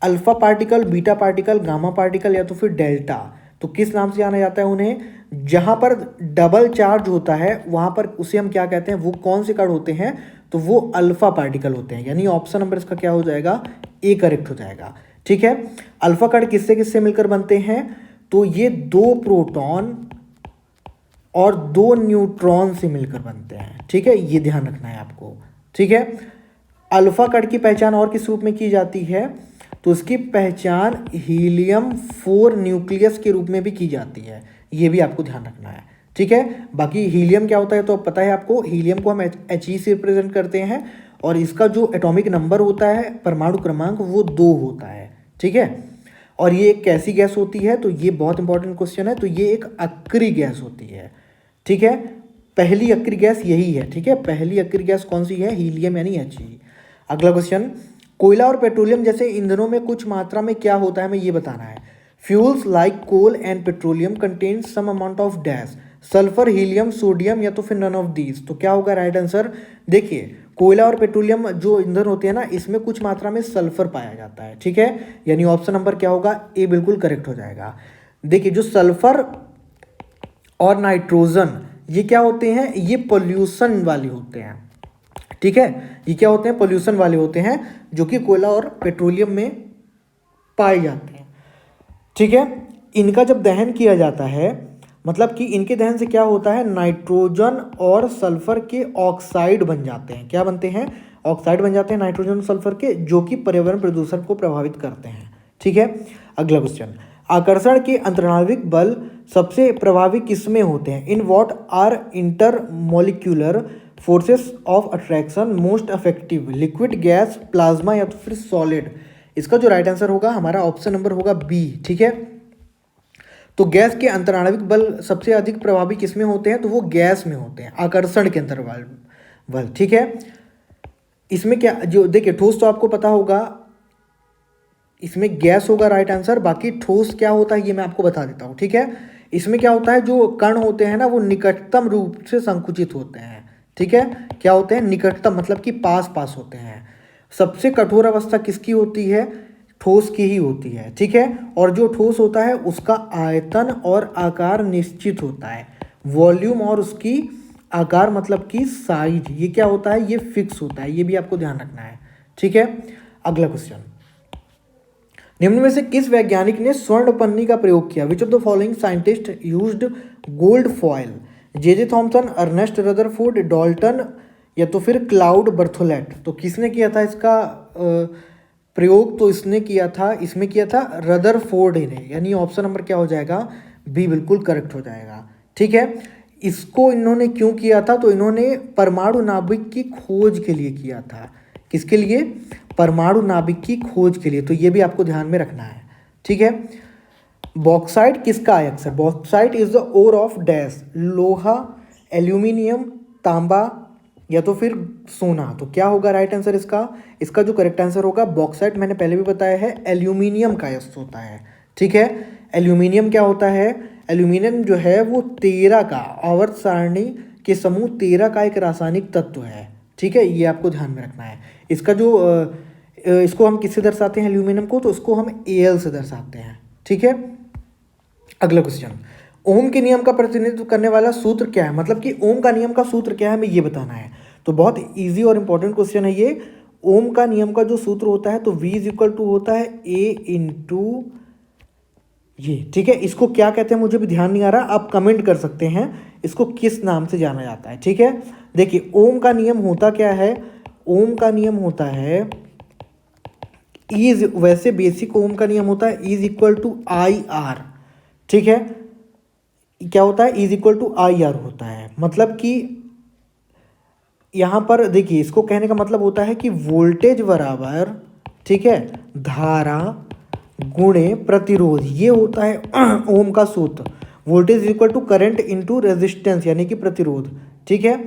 alpha particle, beta particle, gamma particle या तो फिर डेल्टा। तो किस नाम से जाना जाता है उन्हें? जहां पर डबल चार्ज होता है वहां पर उसे हम क्या कहते हैं? वो कौन से कण होते हैं? तो वो अल्फा पार्टिकल होते हैं, यानी ऑप्शन नंबर इसका क्या हो जाएगा, ए करेक्ट हो जाएगा। ठीक है, अल्फा कण किससे किससे मिलकर बनते हैं, तो ये 2 प्रोटॉन और 2 न्यूट्रॉन से मिलकर बनते हैं। ठीक है, ये ध्यान रखना है आपको। ठीक है, अल्फा कण की पहचान और किस रूप में की जाती है, तो उसकी पहचान हीलियम 4 न्यूक्लियस के रूप में भी की जाती है, ये भी आपको ध्यान रखना है। ठीक है, बाकी हीलियम क्या होता है तो पता है आपको, हीलियम को हम He से रिप्रेजेंट करते हैं और इसका जो एटॉमिक नंबर होता है, परमाणु क्रमांक, वो 2 होता है। ठीक है, और ये एक कैसी गैस होती है, तो ये बहुत इंपॉर्टेंट क्वेश्चन है, तो ये एक अक्रिय गैस होती है। ठीक है, पहली अक्रिय गैस यही है। ठीक है, पहली अक्रिय गैस कौन सी है, हीलियम यानी He। अगला क्वेश्चन, कोयला और पेट्रोलियम जैसे ईंधनों में कुछ मात्रा में क्या होता है, हमें ये बताना है। Fuels like coal and petroleum contain some amount of dash, sulphur, helium, sodium, या तो फिर नन ऑफ दीज। तो क्या होगा राइट आंसर, देखिए कोयला और पेट्रोलियम जो ईंधन होते हैं ना, इसमें कुछ मात्रा में सल्फर पाया जाता है। ठीक है, यानी ऑप्शन नंबर क्या होगा, ए बिल्कुल करेक्ट हो जाएगा। देखिए जो सल्फर और नाइट्रोजन ये क्या होते हैं, ये पोल्यूशन वाले होते हैं। ठीक है, ये क्या होते हैं, पोल्यूशन वाले होते हैं, जो कि कोयला और पेट्रोलियम में पाए जाते हैं। ठीक है, इनका जब दहन किया जाता है, मतलब कि इनके दहन से क्या होता है, नाइट्रोजन और सल्फर के ऑक्साइड बन जाते हैं। क्या बनते हैं, ऑक्साइड बन जाते हैं नाइट्रोजन और सल्फर के, जो कि पर्यावरण प्रदूषण को प्रभावित करते हैं। ठीक है, अगला क्वेश्चन, आकर्षण के अंतराणविक बल सबसे प्रभावी किसमें होते हैं, in what are intermolecular forces of attraction most effective, liquid, gas, plasma, या तो फिर सॉलिड। इसका जो राइट आंसर होगा हमारा ऑप्शन नंबर होगा बी। ठीक है, तो गैस के अंतराणविक बल सबसे अधिक प्रभावी किसमें होते हैं, तो वो गैस में होते हैं, आकर्षण के अंतराणविक बल। ठीक है, इसमें क्या, जो देखिए ठोस तो आपको पता होगा, इसमें गैस होगा राइट आंसर। बाकी ठोस क्या होता है ये मैं आपको बता देता हूँ। ठीक है, इसमें क्या होता है, जो कण होते हैं ना, वो निकटतम रूप से संकुचित होते हैं। ठीक है, क्या होते हैं, निकटतम, मतलब कि पास पास होते हैं। सबसे कठोर अवस्था किसकी होती है, ठोस की ही होती है। ठीक है, और जो ठोस होता है उसका आयतन और आकार निश्चित होता है, वॉल्यूम और उसकी आकार मतलब कि साइज, ये क्या होता है, ये फिक्स होता है, ये भी आपको ध्यान रखना है। ठीक है, अगला क्वेश्चन, निम्न में से किस वैज्ञानिक ने स्वर्ण पन्नी का प्रयोग किया, which of the following scientist used gold foil, J Thomson, Ernest Rutherford, Dalton, या तो फिर क्लाउड बर्थोलेट। तो किसने किया था इसका प्रयोग, तो इसमें किया था रदरफोर्ड ने, यानी ऑप्शन नंबर क्या हो जाएगा, बी बिल्कुल करेक्ट हो जाएगा। ठीक है, इसको इन्होंने क्यों किया था, तो इन्होंने परमाणु नाभिक की खोज के लिए किया था। किसके लिए, परमाणु नाभिक की खोज के लिए, तो ये भी आपको ध्यान में रखना है। ठीक है, बॉक्साइट किसका आयक है, bauxite is the ore of dash, लोहा, एल्यूमिनियम, तांबा, या तो फिर सोना। तो क्या होगा राइट आंसर इसका जो करेक्ट आंसर होगा, बॉक्साइट मैंने पहले भी बताया है एल्यूमिनियम का अयस्क होता है। ठीक है, एल्यूमिनियम क्या होता है, एल्यूमिनियम जो है वो 13 का, आवर्त सारणी के समूह 13 का एक रासायनिक तत्व है। ठीक है, ये आपको ध्यान में रखना है। इसका जो इसको हम किससे दर्शाते हैं एल्यूमिनियम को, तो इसको हम Al से दर्शाते हैं। ठीक है, अगला क्वेश्चन, ओम के नियम का प्रतिनिधित्व करने वाला सूत्र क्या है, मतलब कि ओम का नियम का सूत्र क्या है, हमें ये बताना है। तो बहुत इजी और इंपॉर्टेंट क्वेश्चन है ये। ओम का नियम का जो सूत्र होता है, तो V इज इक्वल टू होता है A इंटू ये। ठीक है, इसको क्या कहते हैं मुझे भी ध्यान नहीं आ रहा, आप कमेंट कर सकते हैं इसको किस नाम से जाना जाता है। ठीक है, देखिए ओम का नियम होता क्या है, ओम का नियम होता है इज, वैसे बेसिक ओम का नियम होता है इज इक्वल टू IR। ठीक है, क्या होता है, इज इक्वल टू IR होता है, मतलब कि यहाँ पर देखिए इसको कहने का मतलब होता है कि वोल्टेज बराबर, ठीक है, धारा गुणे प्रतिरोध, ये होता है ओम का सूत्र। Voltage is equal to current into resistance यानी कि प्रतिरोध। ठीक है,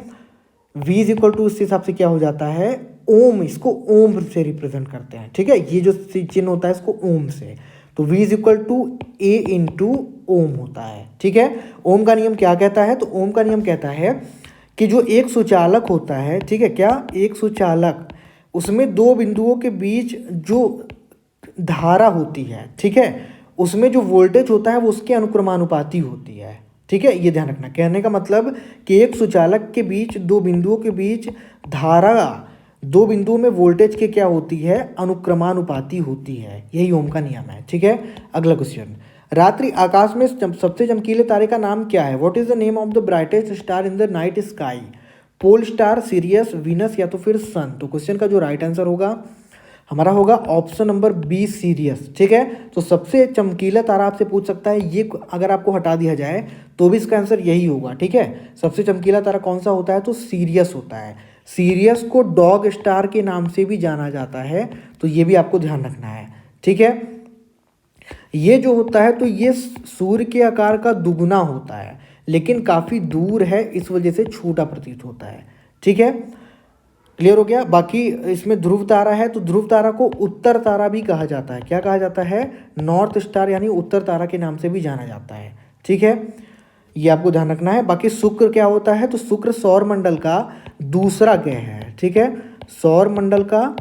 V इज इक्वल टू, इस हिसाब से क्या हो जाता है, ओम, इसको ओम से रिप्रेजेंट करते हैं। ठीक है, ये जो चिन्ह होता है इसको ओम से, तो V is equal to A into ohm होता है। ठीक है, ओम का नियम क्या कहता है, तो ओम का नियम कहता है कि जो एक सुचालक होता है, ठीक है, क्या, एक सुचालक, उसमें दो बिंदुओं के बीच जो धारा होती है, ठीक है, उसमें जो वोल्टेज होता है वो उसके अनुक्रमानुपाती होती है। ठीक है, ये ध्यान रखना। कहने का मतलब कि एक सुचालक के बीच दो बिंदुओं के बीच धारा दो बिंदुओं में वोल्टेज की क्या होती है, अनुक्रमानुपाती होती है। यही ओम का नियम है। ठीक है, अगला क्वेश्चन, रात्रि आकाश में सबसे चमकीले तारे का नाम क्या है? What is the name of the brightest star in the night sky? Pole star, Sirius, Venus या तो फिर सन। तो क्वेश्चन का जो राइट आंसर होगा हमारा होगा ऑप्शन नंबर बी, सीरियस। ठीक है, तो सबसे चमकीला तारा आपसे पूछ सकता है, ये अगर आपको हटा दिया जाए तो भी इसका आंसर यही होगा। ठीक है, सबसे चमकीला तारा कौन सा होता है? तो सीरियस होता है। सीरियस को डॉग स्टार के नाम से भी जाना जाता है, तो ये भी आपको ध्यान रखना है। ठीक है, ये जो होता है तो ये सूर्य के आकार का दुगुना होता है, लेकिन काफ़ी दूर है, इस वजह से छोटा प्रतीत होता है। ठीक है, क्लियर हो गया। बाकी इसमें ध्रुव तारा है, तो ध्रुव तारा को उत्तर तारा भी कहा जाता है। क्या कहा जाता है? नॉर्थ स्टार, यानी उत्तर तारा के नाम से भी जाना जाता है। ठीक है, ये आपको ध्यान रखना है। बाकी शुक्र क्या होता है? तो शुक्र सौर मंडल का दूसरा ग्रह है। ठीक है, सौर मंडल का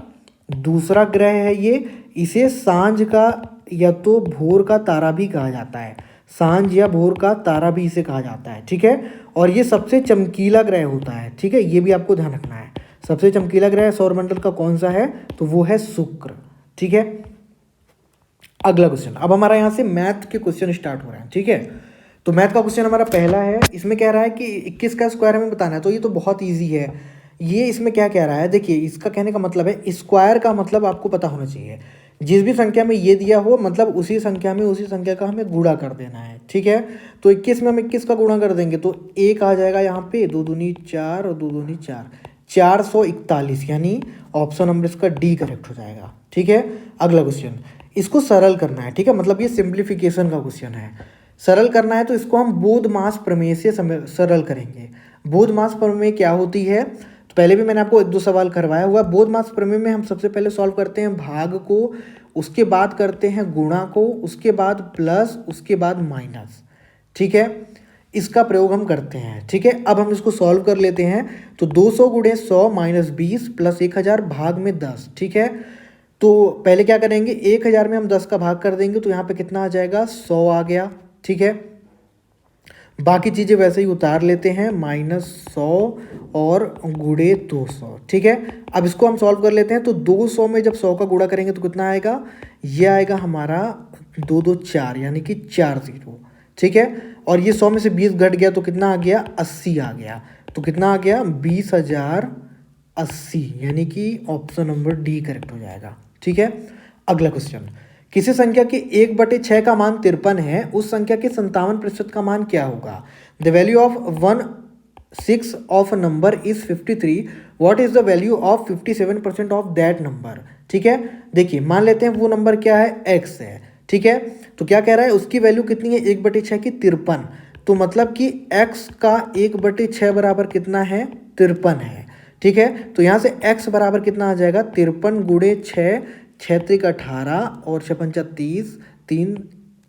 दूसरा ग्रह है ये। इसे सांझ का या तो भोर का तारा भी कहा जाता है। सांझ या भोर का तारा भी इसे कहा जाता है। ठीक है, और ये सबसे चमकीला ग्रह होता है। ठीक है, ये भी आपको ध्यान रखना है। सबसे चमकीला ग्रह सौरमंडल का कौन सा है? तो वो है शुक्र। ठीक है, अगला क्वेश्चन, अब हमारा यहाँ से मैथ के क्वेश्चन स्टार्ट हो रहे हैं। ठीक है, तो मैथ का क्वेश्चन हमारा पहला है। इसमें कह रहा है कि 21 का स्क्वायर हमें बताना है, तो ये तो बहुत ईजी है। ये इसमें क्या कह रहा है, देखिए इसका कहने का मतलब है, स्क्वायर का मतलब आपको पता होना चाहिए, जिस भी संख्या में ये दिया हो मतलब उसी संख्या में उसी संख्या का हमें गुणा कर देना है। ठीक है, तो 21 में हम 21 का गुणा कर देंगे तो एक आ जाएगा यहाँ पे, 2 दूनी 4 और 2 दूनी 4, 441, यानी ऑप्शन नंबर इसका डी करेक्ट हो जाएगा। ठीक है, अगला क्वेश्चन, इसको सरल करना है। ठीक है, मतलब ये सिंप्लीफिकेशन का क्वेश्चन है। सरल करना है तो इसको हम बोधमास प्रमेय से सरल करेंगे। बोधमास प्रमेय क्या होती है? तो पहले भी मैंने आपको एक दो सवाल करवाया हुआ। बोधमास प्रमेय में हम सबसे पहले सॉल्व करते हैं भाग को, उसके बाद करते हैं गुणा को, उसके बाद प्लस, उसके बाद माइनस। ठीक है, इसका प्रयोग हम करते हैं। ठीक है, अब हम इसको सॉल्व कर लेते हैं। तो 200 गुणे 100 माइनस 20 प्लस 1000 भाग में 10। ठीक है, तो पहले क्या करेंगे, 1000 में हम 10 का भाग कर देंगे तो यहाँ पे कितना आ जाएगा, 100 आ गया। ठीक है, बाकी चीज़ें वैसे ही उतार लेते हैं, -100 और गुणे 200। ठीक है, अब इसको हम सॉल्व कर लेते हैं। तो 200 में जब 100 का गुणा करेंगे तो कितना आएगा, ये आएगा हमारा 2 2 4, यानी कि 4 0। ठीक है, और ये 100 में से 20 घट गया तो कितना आ गया, 80 आ गया। तो कितना आ गया, 20,080, यानी कि ऑप्शन नंबर डी करेक्ट हो जाएगा। ठीक है, अगला क्वेश्चन, किसी संख्या के 1/6 का मान 53 है, उस संख्या के 57% का मान क्या होगा? The value of 1/6 of number is 53, what is the value of 57% of that number? ठीक है, देखिए मान लेते हैं वो नंबर क्या है, x है। ठीक है, तो क्या कह रहा है, उसकी वैल्यू कितनी है, 1/6 की 53। तो मतलब कि x का 1/6 बराबर कितना है, 53 है। ठीक है, तो यहाँ से x बराबर कितना आ जाएगा, 53 गुणे 6, 6 18 और 6 30, 3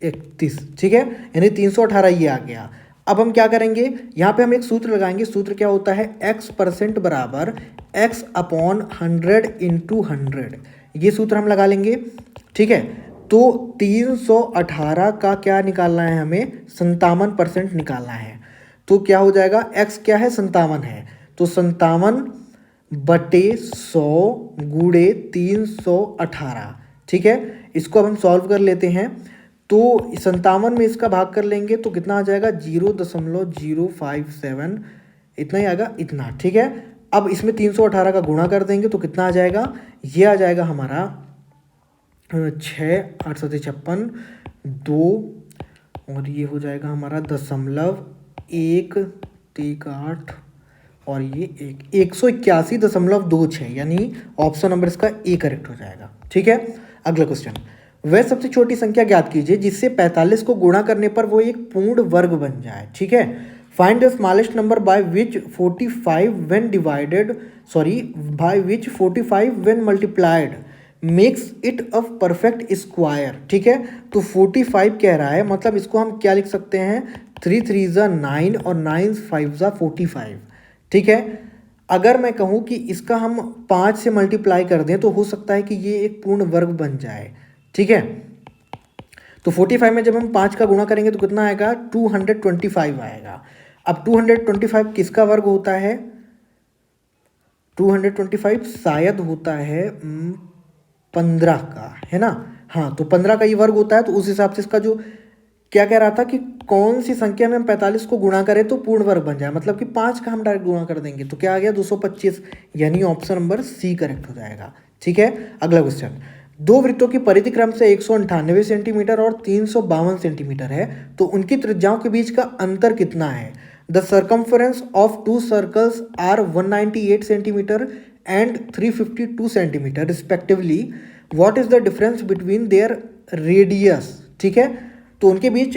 31। ठीक है, यानी 318 ये आ गया। अब हम क्या करेंगे, यहाँ पे हम एक सूत्र लगाएंगे। सूत्र क्या होता है, x% बराबर x/100 इंटू 100, ये सूत्र हम लगा लेंगे। ठीक है, तो 318 का क्या निकालना है हमें, 57% निकालना है। तो क्या हो जाएगा, x क्या है, 57 है, तो 57/100 गुणे 318। ठीक है, इसको अब हम सॉल्व कर लेते हैं। तो 57 में इसका भाग कर लेंगे तो कितना आ जाएगा, 0.057, इतना ही आएगा, इतना। ठीक है, अब इसमें 318 का गुणा कर देंगे तो कितना आ जाएगा, ये आ जाएगा हमारा 6 8 7 56 2, और ये हो जाएगा हमारा 0.138 और ये 181.26, यानी ऑप्शन नंबर इसका ए करेक्ट हो जाएगा। ठीक है, अगला क्वेश्चन, वह सबसे छोटी संख्या ज्ञात कीजिए जिससे 45 को गुणा करने पर वो एक पूर्ण वर्ग बन जाए। ठीक है, find the smallest number by which 45 when multiplied makes it a perfect square. ठीक है, तो 45 कह रहा है, मतलब इसको हम क्या लिख सकते हैं, 3 3 ज़ा 9 और 9 5 ज़ा 45। ठीक है, अगर मैं कहूँ कि इसका हम 5 से मल्टीप्लाई कर दें तो हो सकता है कि ये एक पूर्ण वर्ग बन जाए। ठीक है, तो 45 में जब हम 5 का गुणा करेंगे तो कितना आएगा, 225 आएगा। अब 225 किसका वर्ग होता है, 225 शायद होता है 15 का, है ना। हाँ, तो 15 का ये वर्ग होता है। तो उस हिसाब से इसका जो क्या कह रहा था कि कौन सी संख्या में हम 45 को गुणा करें तो पूर्ण वर्ग बन जाए, मतलब कि 5 का हम डायरेक्ट गुणा कर देंगे तो क्या आ गया, 225, यानी ऑप्शन नंबर सी करेक्ट हो जाएगा। ठीक है, अगला क्वेश्चन। दो वृत्तों की परिधि क्रम से 198 सेंटीमीटर और 352 सेंटीमीटर है, तो उनकी त्रिज्याओं के बीच का अंतर कितना है। The circumference of two circles are 198 centimetre and 352 centimetre respectively. What is the difference between their radius. ठीक है, तो उनके बीच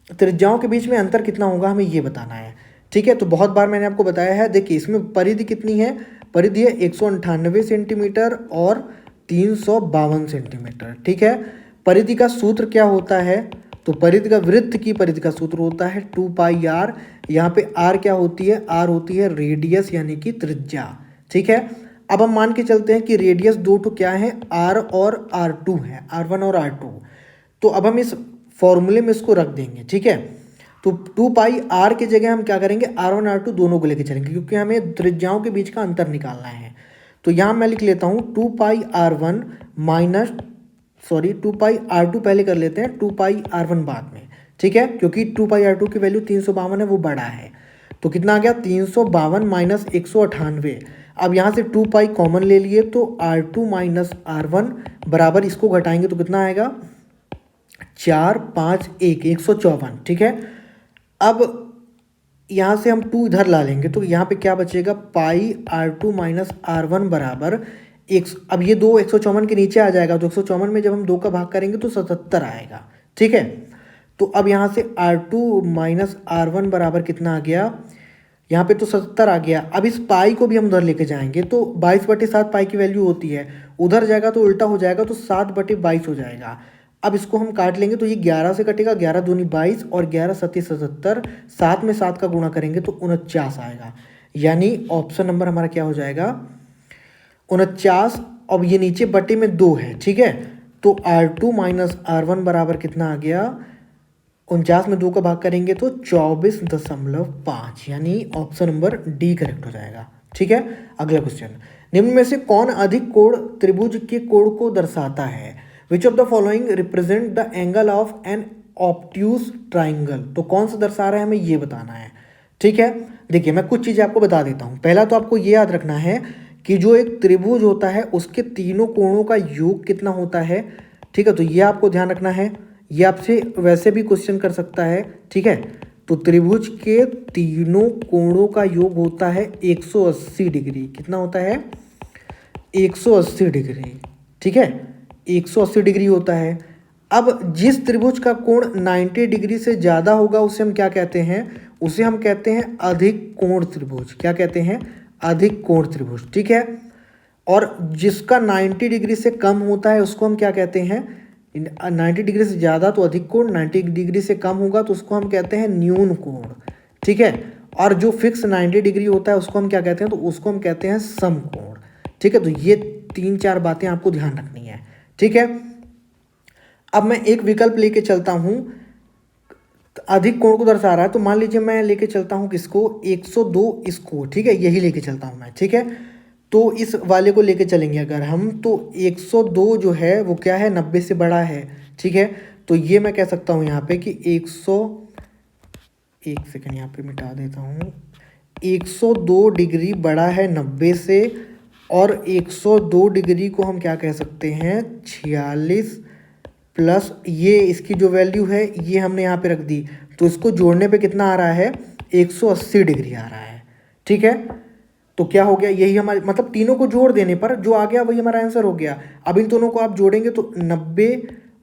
त्रिज्याओं के बीच में अंतर कितना होगा, हमें ये बताना है। ठीक है, तो बहुत बार मैंने आपको बताया है। देखिए इसमें परिधि कितनी है, परिधि है 198 सेंटीमीटर और 352 सेंटीमीटर। ठीक है, परिधि का सूत्र क्या होता है, तो परिधि का, वृत्त की परिधि का सूत्र होता है 2πr। यहाँ पे r क्या होती है, r होती है रेडियस यानी कि त्रिज्या। ठीक है, अब हम मान के चलते हैं कि रेडियस दो तो क्या है, r और r2 है, r1 और r2। तो अब हम इस फॉर्मूले में इसको रख देंगे। ठीक है, तो 2πr की जगह हम क्या करेंगे, r1 r2 दोनों को लेके चलेंगे, क्योंकि हमें त्रिज्याओं के बीच का अंतर निकालना है। तो यहाँ मैं लिख लेता हूँ 2πr1 माइनस, सॉरी 2πr2 पहले कर लेते हैं, 2πr1 बाद में। ठीक है, क्योंकि 2πr2 की वैल्यू 352 है, वो बड़ा है। तो कितना आ गया, 352 माइनस 198। अब यहाँ से 2π कॉमन ले लिए तो r2 माइनस r1 बराबर, इसको घटाएंगे तो कितना आएगा, 4 5 1 154। ठीक है, अब यहाँ से हम 2 इधर ला लेंगे तो यहाँ पे क्या बचेगा, पाई r2 माइनस r1 बराबर एक। अब ये 2 154 के नीचे आ जाएगा, तो 154 में जब हम 2 का भाग करेंगे तो 77 आएगा। ठीक है, तो अब यहाँ से r2 माइनस r1 बराबर कितना आ गया, यहाँ पे तो 77 आ गया। अब इस पाई को भी हम उधर लेके जाएंगे तो 22/7 पाई की वैल्यू होती है, उधर जाएगा तो उल्टा हो जाएगा, तो 7/22 हो जाएगा। अब इसको हम काट लेंगे तो ये 11 से कटेगा, 11 दूनी 22 और 11 सत्ती 77, 7 में 7 का गुणा करेंगे तो 49 आएगा। यानी ऑप्शन नंबर हमारा क्या हो जाएगा, 49। अब ये नीचे बटे में 2 है। ठीक है, तो r2 माइनस r1 बराबर कितना आ गया, 49 में 2 का भाग करेंगे तो 24.5, यानी ऑप्शन नंबर डी करेक्ट हो जाएगा। ठीक है, अगला क्वेश्चन। निम्न में से कौन अधिक कोण त्रिभुज के कोण को दर्शाता है। Which of the following represent the angle of an obtuse triangle. तो कौन सा दर्शा रहा है, हमें ये बताना है। ठीक है, देखिए मैं कुछ चीज़ें आपको बता देता हूँ। पहला तो आपको ये याद रखना है कि जो एक त्रिभुज होता है उसके तीनों कोणों का योग कितना होता है। ठीक है, तो ये आपको ध्यान रखना है, ये आपसे वैसे भी क्वेश्चन कर सकता है। ठीक है, तो त्रिभुज के तीनों कोणों का योग होता है 180 डिग्री। कितना होता है, 180 डिग्री। ठीक है, 180 डिग्री होता है। अब जिस त्रिभुज का कोण 90 डिग्री से ज़्यादा होगा उसे हम क्या कहते हैं, उसे हम कहते हैं अधिक कोण त्रिभुज। क्या कहते हैं, अधिक कोण त्रिभुज। ठीक है, और जिसका 90 डिग्री से कम होता है उसको हम क्या कहते हैं, 90 डिग्री से ज़्यादा तो अधिक कोण, 90 डिग्री से कम होगा तो उसको हम कहते हैं न्यून कोण। ठीक है, और जो फिक्स 90 डिग्री होता है उसको हम क्या कहते हैं, तो उसको हम कहते हैं समकोण। ठीक है, तो ये 3-4 बातें आपको ध्यान रखनी है। ठीक है, अब मैं एक विकल्प लेके चलता हूं, अधिक कोण को दर्शा रहा है, तो मान लीजिए मैं लेके चलता हूं किसको, 102 इसको। ठीक है, यही लेके चलता हूं मैं। ठीक है, तो इस वाले को लेके चलेंगे अगर हम, तो 102 जो है वो क्या है, 90 से बड़ा है। ठीक है, तो ये मैं कह सकता हूँ यहाँ पे कि 1 सेकंड यहाँ पे मिटा देता हूँ, 102 डिग्री बड़ा है 90 से, और 102 डिग्री को हम क्या कह सकते हैं, 46 प्लस ये इसकी जो वैल्यू है ये हमने यहाँ पे रख दी, तो इसको जोड़ने पे कितना आ रहा है, 180 डिग्री आ रहा है। ठीक है, तो क्या हो गया, यही हमारे मतलब तीनों को जोड़ देने पर जो आ गया वही हमारा आंसर हो गया। अब इन दोनों को आप जोड़ेंगे तो 90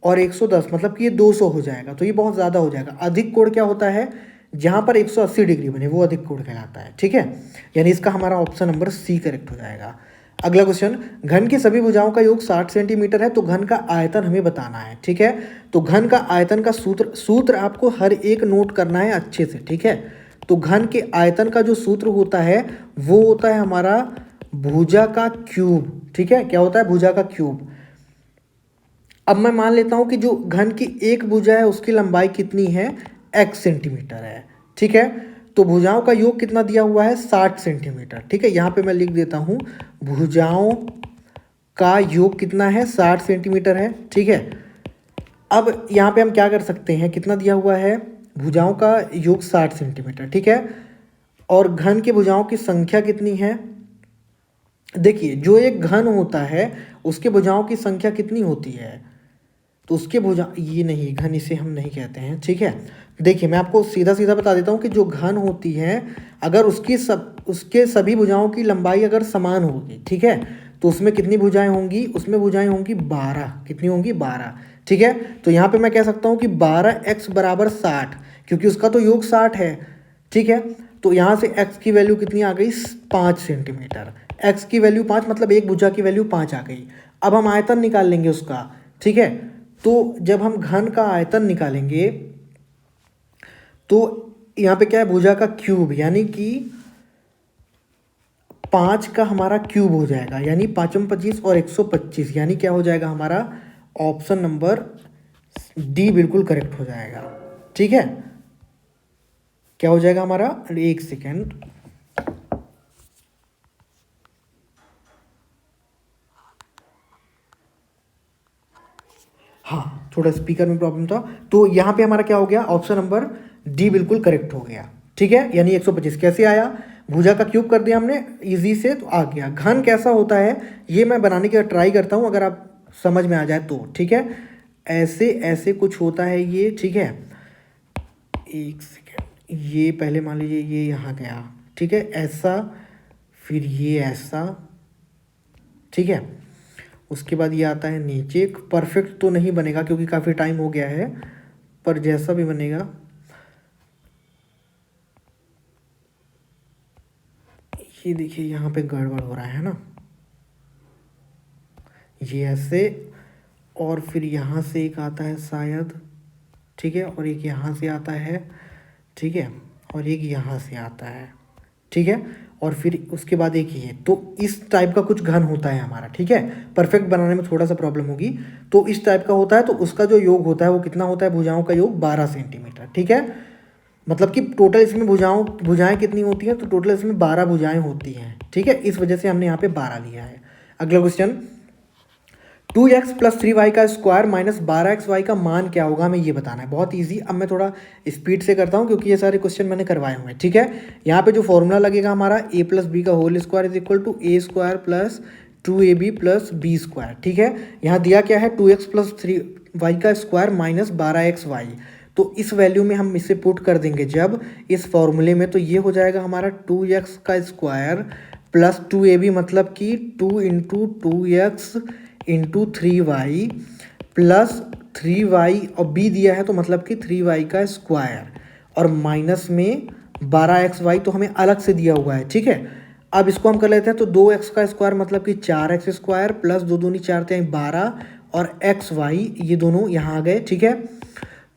और 110 मतलब कि ये 200 हो जाएगा, तो ये बहुत ज़्यादा हो जाएगा। अधिक कोण क्या होता है, जहाँ पर 180 डिग्री बने वो अधिक कोण कहलाता है। ठीक है, यानी इसका हमारा ऑप्शन नंबर सी करेक्ट हो जाएगा। अगला क्वेश्चन, घन की सभी भुजाओं का योग 60 सेंटीमीटर है, तो घन का आयतन हमें बताना है। ठीक है, तो घन का आयतन का सूत्र आपको हर एक नोट करना है अच्छे से। ठीक है, तो घन के आयतन का जो सूत्र होता है वो होता है हमारा भुजा का क्यूब। ठीक है, क्या होता है, भुजा का क्यूब। अब मैं मान लेता हूँ कि जो घन की एक भुजा है उसकी लंबाई कितनी है, x सेंटीमीटर है, ठीक है। तो भुजाओं का योग कितना दिया हुआ है, 60 सेंटीमीटर, ठीक है। यहाँ पे मैं लिख देता हूँ भुजाओं का योग कितना है, 60 सेंटीमीटर है, ठीक है। अब यहाँ पे हम क्या कर सकते हैं, कितना दिया हुआ है, भुजाओं का योग 60 सेंटीमीटर, ठीक है। और घन की भुजाओं की संख्या कितनी है, देखिए जो एक घन होता है उसके भुजाओं की संख्या कितनी होती है, तो उसके भुजा, ये नहीं घन, इसे हम नहीं कहते हैं, ठीक है। देखिए मैं आपको सीधा सीधा बता देता हूँ कि जो घन होती है अगर उसके सभी भुजाओं की लंबाई अगर समान होगी, ठीक है, तो उसमें कितनी भुजाएं होंगी, उसमें भुजाएं होंगी 12, कितनी होंगी 12, ठीक है। तो यहाँ पे मैं कह सकता हूँ कि 12x बराबर 60, क्योंकि उसका तो योग 60 है, ठीक है। तो यहाँ से x की वैल्यू कितनी आ गई, 5 सेंटीमीटर, x की वैल्यू 5 मतलब एक भुजा की वैल्यू 5 आ गई। अब हम आयतन निकाल लेंगे उसका, ठीक है। तो जब हम घन का आयतन निकालेंगे तो यहाँ पे क्या है, भुजा का क्यूब, यानी कि 5 का हमारा क्यूब हो जाएगा, यानी 5 में 25 और 125, यानी क्या हो जाएगा हमारा ऑप्शन नंबर डी बिल्कुल करेक्ट हो जाएगा, ठीक है। क्या हो जाएगा हमारा, एक सेकेंड, हाँ थोड़ा स्पीकर में प्रॉब्लम था। तो यहाँ पे हमारा क्या हो गया, ऑप्शन नंबर डी बिल्कुल करेक्ट हो गया, ठीक है। यानी 125 कैसे आया, भुजा का क्यूब कर दिया हमने इजी से, तो आ गया। घन कैसा होता है ये मैं बनाने की ट्राई करता हूँ, अगर आप समझ में आ जाए तो, ठीक है। ऐसे ऐसे कुछ होता है ये, ठीक है। एक सेकेंड, ये पहले मान लीजिए ये यहाँ गया, ठीक है, ऐसा, फिर ये ऐसा, ठीक है। उसके बाद ये आता है नीचे। परफेक्ट तो नहीं बनेगा क्योंकि काफ़ी टाइम हो गया है, पर जैसा भी बनेगा, ये देखिए यहाँ पे गड़बड़ हो रहा है ना, ये ऐसे, और फिर यहाँ से एक आता है शायद, ठीक है, और एक यहाँ से आता है, ठीक है, और एक यहाँ से आता है, ठीक है, और फिर उसके बाद एक ये, तो इस टाइप का कुछ घन होता है हमारा, ठीक है। परफेक्ट बनाने में थोड़ा सा प्रॉब्लम होगी, तो इस टाइप का होता है, तो उसका जो योग होता है वो कितना होता है, भुजाओं का योग 12 सेंटीमीटर, ठीक है। मतलब कि टोटल इसमें भुजाएं कितनी होती हैं, तो टोटल इसमें 12 भुजाएं होती हैं, ठीक है। इस वजह से हमने यहाँ पे 12 लिया है। अगला क्वेश्चन, 2x प्लस 3y का स्क्वायर माइनस 12xy का मान क्या होगा, हमें ये बताना है। बहुत इजी। अब मैं थोड़ा स्पीड से करता हूँ क्योंकि ये सारे क्वेश्चन मैंने करवाए हुए हैं, ठीक है। यहाँ पे जो फॉर्मूला लगेगा हमारा, a प्लस बी का whole square is equal to A square plus 2ab plus B square, ठीक है। यहाँ दिया क्या है, 2x प्लस 3y का स्क्वायर माइनस 12xy, तो इस वैल्यू में हम इसे पुट कर देंगे जब इस फॉर्मूले में, तो ये हो जाएगा हमारा 2x का स्क्वायर प्लस 2ab, मतलब कि 2 into 2x into 3y plus 3y, और b दिया है तो मतलब कि 3y का स्क्वायर, और माइनस में 12xy तो हमें अलग से दिया हुआ है, ठीक है। अब इसको हम कर लेते हैं, तो 2x का स्क्वायर मतलब कि 4x स्क्वायर प्लस 2 दूनी 4 × 12 और xy, ये दोनों यहाँ आ गए, ठीक है।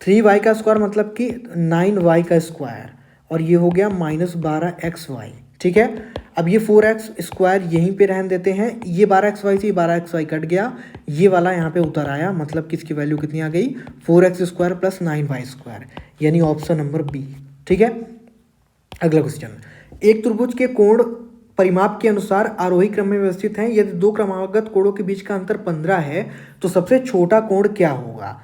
3y का स्क्वायर मतलब कि 9y का स्क्वायर, और ये हो गया माइनस 12xy, ठीक है। अब ये 4x स्क्वायर यहीं पे रहने देते हैं, ये 12xy से 12xy कट गया, ये वाला यहाँ पे उतर आया, मतलब कि इसकी वैल्यू कितनी आ गई, 4x square plus 9y square, यानी ऑप्शन नंबर बी, ठीक है। अगला क्वेश्चन, एक त्रिभुज के कोण परिमाप के अनुसार आरोही क्रम में व्यवस्थित हैं, यदि दो क्रमागत कोणों के बीच का अंतर 15 है तो सबसे छोटा कोण क्या होगा।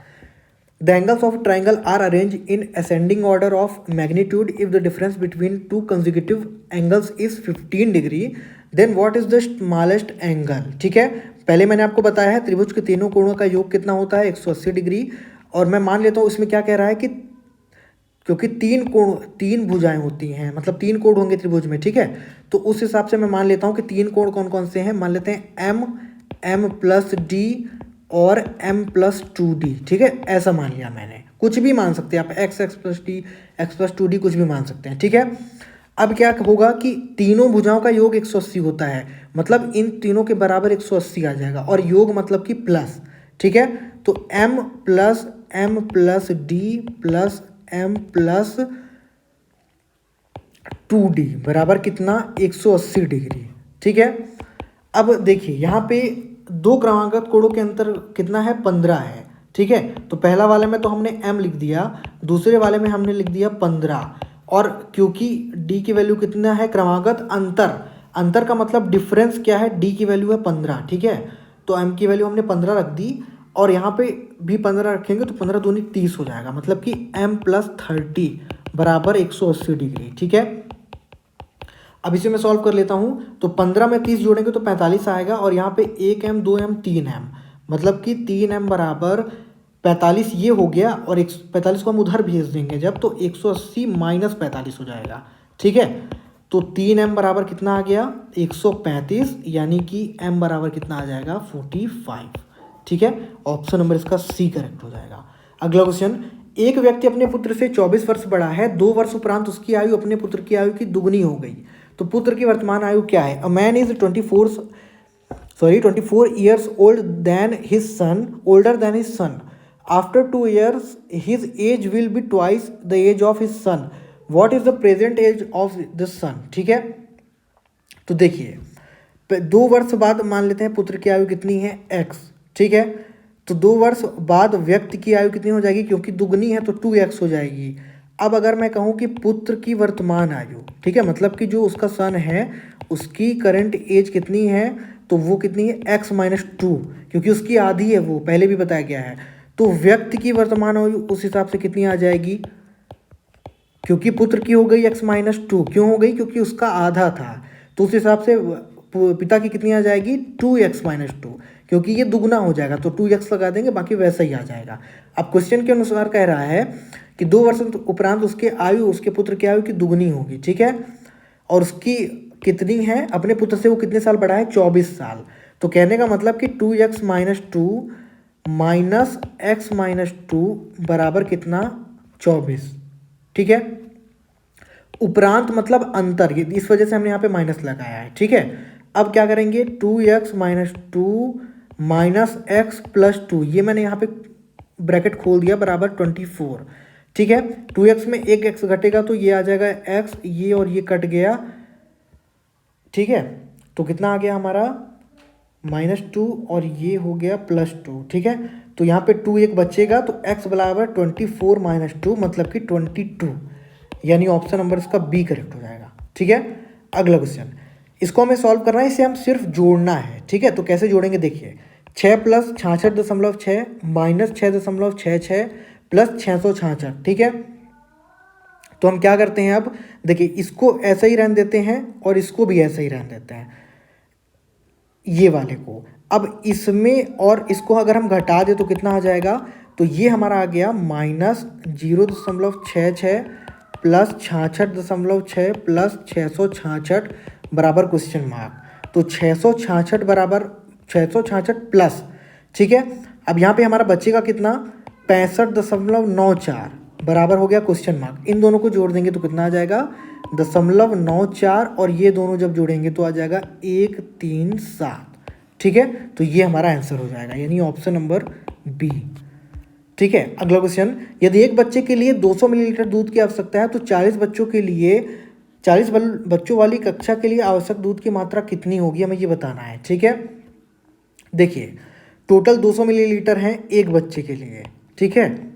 The angles of triangle are arranged in ascending order of magnitude if the difference between two consecutive angles is 15 degree, then what is the smallest angle, ठीक है। पहले मैंने आपको बताया है त्रिभुज के तीनों कोणों का योग कितना होता है, 180 डिग्री, और मैं मान लेता हूँ इसमें क्या कह रहा है कि क्योंकि तीन भुजाएं होती हैं, मतलब 3 कोण होंगे त्रिभुज में, ठीक है। तो उस हिसाब से मैं मान लेता हूँ कि 3 कोण कौन कौन से हैं, मान लेते हैं m, m प्लस डी और m प्लस 2d, ठीक है, ऐसा मान लिया मैंने। कुछ भी मान सकते हैं आप, x plus D, x plus 2d, कुछ भी मान सकते हैं, ठीक है। अब क्या होगा कि तीनों भुजाओं का योग 180 होता है, मतलब इन तीनों के बराबर 180 आ जाएगा, और योग मतलब कि प्लस, ठीक है। तो m plus D plus m plus 2d बराबर कितना, 180 डिग्री, ठीक है। अब देखिए यहाँ पे दो क्रमागत कोणों के अंतर कितना है, 15 है। ठीक है, तो पहला वाले में तो हमने m लिख दिया, दूसरे वाले में हमने लिख दिया 15। और क्योंकि d की वैल्यू कितना है, क्रमागत अंतर, अंतर का मतलब डिफरेंस क्या है, d की वैल्यू है 15। ठीक है, तो m की वैल्यू हमने 15 रख दी और यहाँ पे भी 15 रखेंगे तो 15 दूनी 30 हो जाएगा, मतलब कि m + 30 बराबर 180 डिग्री। ठीक है, अब इसे मैं सॉल्व कर लेता हूँ। तो 15 में 30 जोड़ेंगे तो 45 आएगा और यहाँ पे 1m 2m 3m, मतलब कि 3m बराबर 45 ये हो गया और 45 को हम उधर भेज देंगे जब, तो 180 - 45 हो जाएगा। ठीक है, तो 3m बराबर कितना आ गया, 135, यानी कि m बराबर कितना आ जाएगा, 45। ठीक है, ऑप्शन नंबर इसका सी करेक्ट हो जाएगा। अगला क्वेश्चन, एक व्यक्ति अपने पुत्र से 24 वर्ष बड़ा है, 2 वर्ष उपरांत उसकी आयु अपने पुत्र की आयु की दुगनी हो गई, तो पुत्र की वर्तमान आयु क्या है। A man is 24 years older than his son. After 2 years, his age will be twice the age of his son. What is the present age of the son? ठीक है, तो देखिए 2 वर्ष बाद मान लेते हैं पुत्र की आयु कितनी है, x। ठीक है, तो 2 वर्ष बाद व्यक्ति की आयु कितनी हो जाएगी, क्योंकि दुगनी है तो 2x हो जाएगी। अब अगर मैं कहूँ कि पुत्र की वर्तमान आयु, ठीक है, मतलब कि जो उसका सन है उसकी करंट एज कितनी है, तो वो कितनी है, x - 2, क्योंकि उसकी आधी है, वो पहले भी बताया गया है। तो व्यक्ति की वर्तमान आयु उस हिसाब से कितनी आ जाएगी, क्योंकि पुत्र की हो गई x - 2, क्यों हो गई, क्योंकि उसका आधा था, तो उस हिसाब से पिता की कितनी आ जाएगी, 2x - 2, क्योंकि ये दुगना हो जाएगा तो 2x लगा देंगे, बाकी वैसा ही आ जाएगा। अब क्वेश्चन के अनुसार कह रहा है कि 2 वर्ष उपरांत उसके आयु उसके पुत्र की आयु की दुगनी होगी। ठीक है, और उसकी कितनी है, अपने पुत्र से वो कितने साल बड़ा है, 24 साल। तो कहने का मतलब कि 2x - 2 माइनस x - 2 बराबर कितना, 24। ठीक है, उपरांत मतलब अंतर, इस वजह से हमने यहाँ पे माइनस लगाया है। ठीक है, अब क्या करेंगे, 2x - 2 माइनस x + 2, ये मैंने यहाँ पे ब्रैकेट खोल दिया, बराबर 24। ठीक है, 2x में एक x घटेगा तो ये आ जाएगा x, ये और ये कट गया। ठीक है, तो कितना आ गया हमारा, -2 और ये हो गया +2। ठीक है, तो यहाँ पे 2 एक बचेगा तो x बराबर 24 - 2 मतलब कि 22, यानी ऑप्शन नंबर इसका बी करेक्ट हो जाएगा। ठीक है, अगला क्वेश्चन, इसको हमें सॉल्व करना है, इसे हम सिर्फ जोड़ना है। ठीक है, तो कैसे जोड़ेंगे, देखिए 6 + 66.6 - 6.66 + 666। ठीक है, तो हम क्या करते हैं, अब देखिए इसको ऐसा ही रहने देते हैं और इसको भी ऐसा ही रहने देते हैं, ये वाले को। अब इसमें और इसको अगर हम घटा दें तो कितना आ जाएगा, तो ये हमारा आ गया -0.66 + 66.6 + 666 बराबर क्वेश्चन मार्क। तो 666 बराबर 666 प्लस, ठीक है, अब यहाँ पे हमारा बचेगा कितना, 65.94 बराबर हो गया क्वेश्चन मार्क। इन दोनों को जोड़ देंगे तो कितना आ जाएगा, 0.94, और ये दोनों जब जोड़ेंगे तो आ जाएगा 137। ठीक है, तो ये हमारा आंसर हो जाएगा, यानी ऑप्शन नंबर बी। ठीक है, अगला क्वेश्चन, यदि एक बच्चे के लिए 200 मिलीलीटर दूध की आवश्यकता है तो 40 बच्चों वाली कक्षा के लिए आवश्यक दूध की मात्रा कितनी होगी, हमें ये बताना है। ठीक है, देखिए टोटल 200 मिलीलीटर है एक बच्चे के लिए। ठीक है,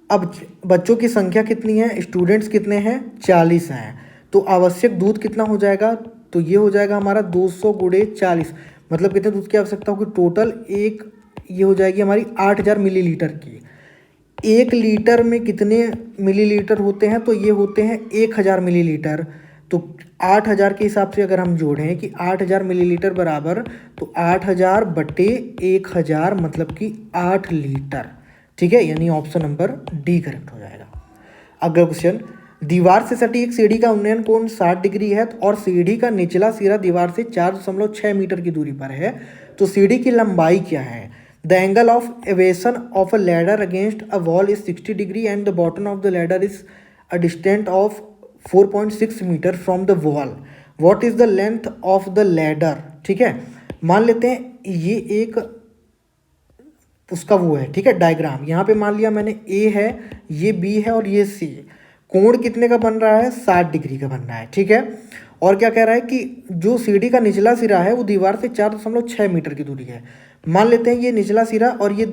अब बच्चों की संख्या कितनी है, स्टूडेंट्स कितने हैं, 40 हैं, तो आवश्यक दूध कितना हो जाएगा, तो ये हो जाएगा हमारा 200 × 40, मतलब कितने दूध की आवश्यकता होगी टोटल, एक ये हो जाएगी हमारी 8000 मिलीलीटर की। 1 लीटर में कितने मिलीलीटर होते हैं, तो ये होते हैं 1000 मिलीलीटर। तो 8000 के हिसाब से अगर हम जोड़ें कि 8000 मिलीलीटर बराबर, तो 8000 बटे 1000 मतलब कि 8 लीटर। ठीक है, यानी ऑप्शन नंबर डी करेक्ट हो जाएगा। अगला क्वेश्चन, दीवार से सटी एक सीढ़ी का उन्नयन कोण 60 डिग्री है और सीढ़ी का निचला सिरा दीवार से 4.6 मीटर की दूरी पर है, तो सीढ़ी की लंबाई क्या है। The angle of elevation of a ladder against a wall is 60 degree and the bottom of the ladder is a distant of 4.6 metre from the wall. What is the length of the ladder. ठीक है, मान लेते हैं ये एक उसका वो है, ठीक है, डायग्राम। यहाँ पे मान लिया मैंने ए है, ये बी है और ये सी। कोण कितने का बन रहा है, 60 डिग्री का बन रहा है। ठीक है, और क्या कह रहा है कि जो सीढ़ी का निचला सिरा है वो दीवार से 4.6 मीटर की दूरी है। मान लेते हैं ये निचला सिरा और ये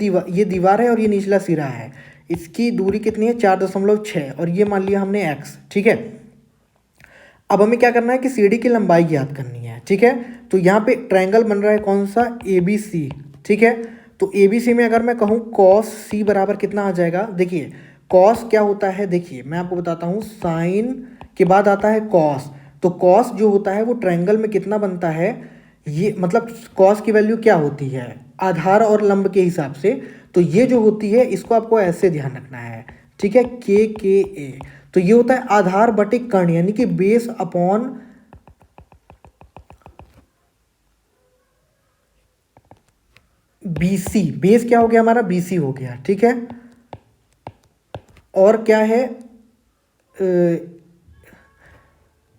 दीवार है और ये निचला सिरा है, इसकी दूरी कितनी है 4.6 और ये मान लिया हमने x, ठीक है। अब हमें क्या करना है कि सीढ़ी की लंबाई ज्ञात करनी है, ठीक है। तो यहाँ पे ट्रायंगल बन रहा है कौन सा, ABC, ठीक है। तो ABC में अगर मैं कहूँ cos C बराबर कितना आ जाएगा, देखिए cos क्या होता है, देखिए मैं आपको बताता हूँ, साइन के बाद आता है cos। तो cos जो होता है वो ट्रायंगल में कितना बनता है, ये मतलब cos की वैल्यू क्या होती है, आधार और लंब के हिसाब से। तो ये जो होती है इसको आपको ऐसे ध्यान रखना है, ठीक है, KKA। तो ये होता है आधार बटे कर्ण, यानी कि बेस अपॉन BC। बेस क्या हो गया हमारा, BC हो गया, ठीक है। और क्या है,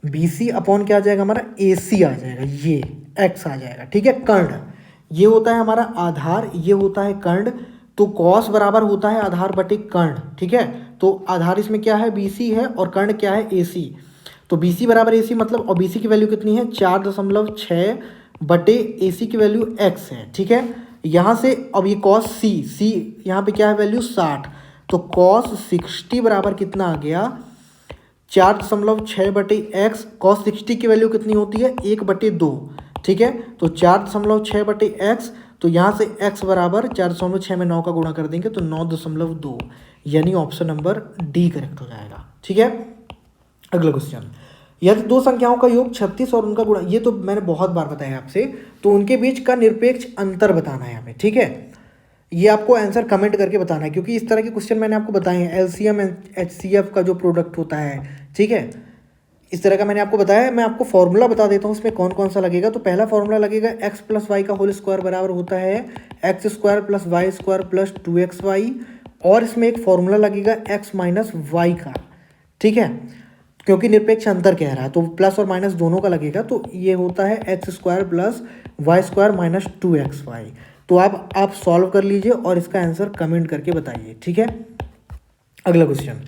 BC अपॉन क्या आ जाएगा हमारा, AC आ जाएगा, ये x आ जाएगा, ठीक है। कर्ण ये होता है हमारा आधार, ये होता है कर्ण। तो cos बराबर होता है आधार बटे कर्ण, ठीक है। तो आधार इसमें क्या है, BC है, और कर्ण क्या है, AC। तो BC बराबर AC मतलब, और BC की वैल्यू कितनी है 4.6 बटे AC की वैल्यू x है, ठीक है। यहाँ से अब ये cos C यहाँ पे क्या है वैल्यू 60। तो cos 60 बराबर कितना आ गया, 4.6 बटे एक्स। कॉस 60 की वैल्यू कितनी होती है, 1/2, ठीक है। तो 4.6 बटे एक्स, तो यहाँ से x बराबर 4.6 में 9 का गुणा कर देंगे तो 9.2, यानी ऑप्शन नंबर डी करेक्ट हो जाएगा, ठीक है। अगला क्वेश्चन, यदि दो संख्याओं का योग 36 और उनका गुणा, ये तो मैंने बहुत बार बताया आपसे, तो उनके बीच का निरपेक्ष अंतर बताना है हमें, ठीक है। ये आपको आंसर कमेंट करके बताना है, क्योंकि इस तरह के क्वेश्चन मैंने आपको बताए हैं, LCM HCF का जो प्रोडक्ट होता है, ठीक है, इस तरह का मैंने आपको बताया है। मैं आपको फॉर्मूला बता देता हूँ इसमें कौन कौन सा लगेगा। तो पहला फॉर्मूला लगेगा x + y का होल स्क्वायर बराबर होता है x² + y² + 2xy, और इसमें एक फॉर्मूला लगेगा x - y का, ठीक है, क्योंकि निरपेक्ष अंतर कह रहा है तो प्लस और माइनस दोनों का लगेगा। तो ये होता है x² + y² - 2xy। तो आप सॉल्व कर लीजिए और इसका आंसर कमेंट करके बताइए, ठीक है। अगला क्वेश्चन,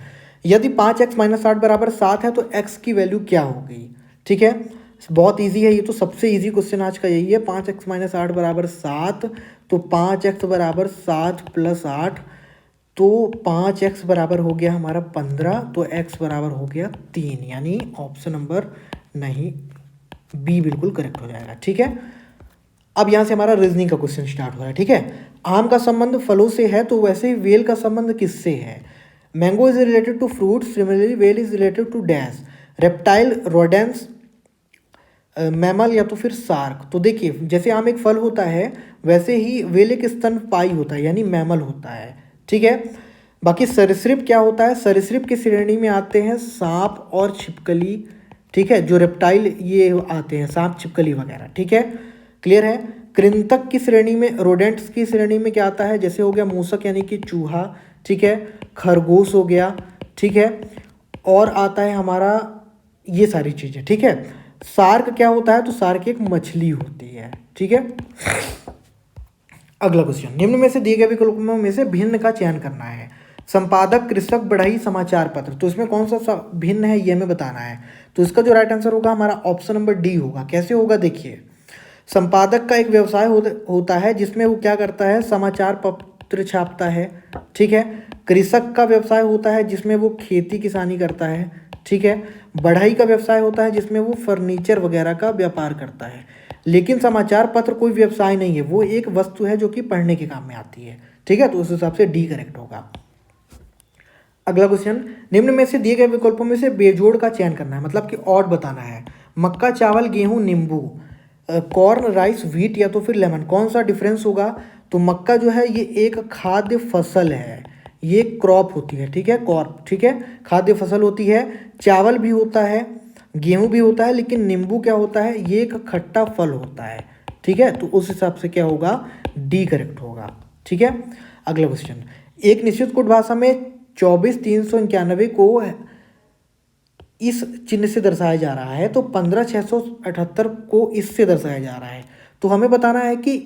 यदि 5x - 8 बराबर 7 है तो x की वैल्यू क्या होगी, ठीक है। बहुत इजी है ये, तो सबसे इजी क्वेश्चन आज का यही है। 5x - 8 बराबर 7, तो 5x बराबर 7 + 8, तो 5x बराबर हो गया हमारा 15, तो x बराबर हो गया 3, यानी ऑप्शन नंबर नहीं, बी बिल्कुल करेक्ट हो जाएगा, ठीक है। अब यहाँ से हमारा रीजनिंग का क्वेश्चन स्टार्ट हो रहा है, ठीक है। आम का संबंध फलों से है, तो वैसे ही वेल का संबंध किससे है। Mango is related to fruit, similarly well is related to dash, reptile, rodents, mammal या तो फिर सार्क। तो देखिए जैसे आम एक फल होता है, वैसे ही वेल एक स्तनपायी होता है, यानी मैमल होता है, ठीक है। बाकी सरीसृप क्या होता है, सरीसृप की श्रेणी में आते हैं सांप और छिपकली, ठीक है, जो रेप्टाइल ये आते हैं, सांप छिपकली वगैरह, ठीक है, क्लियर है। कृंतक की श्रेणी में, रोडेंट्स की श्रेणी में क्या आता है, जैसे हो गया मूसक यानी कि चूहा, ठीक है, खरगोश हो गया, ठीक है, और आता है हमारा ये सारी चीज़ें, ठीक है। सार्क क्या होता है, तो सार्क एक मछली होती है, ठीक है। अगला क्वेश्चन, निम्न में से दिए गए विकल्पों में से भिन्न का चयन करना है। संपादक, कृषक, बढ़ई, समाचार पत्र। तो इसमें कौन सा भिन्न है ये हमें बताना है। तो इसका जो राइट आंसर होगा हमारा ऑप्शन नंबर डी होगा। कैसे होगा, देखिए संपादक का एक व्यवसाय होता है जिसमें वो क्या करता है, समाचार पत्र छापता है, ठीक है। कृषक का व्यवसाय होता है जिसमें वो खेती किसानी करता है, ठीक है। बढ़ई का व्यवसाय होता है जिसमें वो फर्नीचर वगैरह का व्यापार करता है। लेकिन समाचार पत्र कोई व्यवसाय नहीं है, वो एक वस्तु है जो कि पढ़ने के काम में आती है, ठीक है। तो उस हिसाब से डी करेक्ट होगा। अगला क्वेश्चन, निम्न में से दिए गए विकल्पों में से बेजोड़ का चयन करना है, मतलब कि ऑड बताना है। मक्का, चावल, गेहूं, नींबू, कॉर्न, राइस, व्हीट या तो फिर लेमन, कौन सा डिफरेंस होगा। तो मक्का जो है ये एक खाद्य फसल है, ये क्रॉप होती है, ठीक है, कॉर्प, ठीक है, खाद्य फसल होती है। चावल भी होता है, गेहूं भी होता है, लेकिन नींबू क्या होता है, ये एक खट्टा फल होता है, ठीक है। तो उस हिसाब से क्या होगा, डी करेक्ट होगा, ठीक है। अगला क्वेश्चन, एक निश्चित कोड भाषा में 24,391 को इस चिन्ह से दर्शाया जा रहा है, तो 15,678 को इससे दर्शाया जा रहा है। तो हमें बताना है कि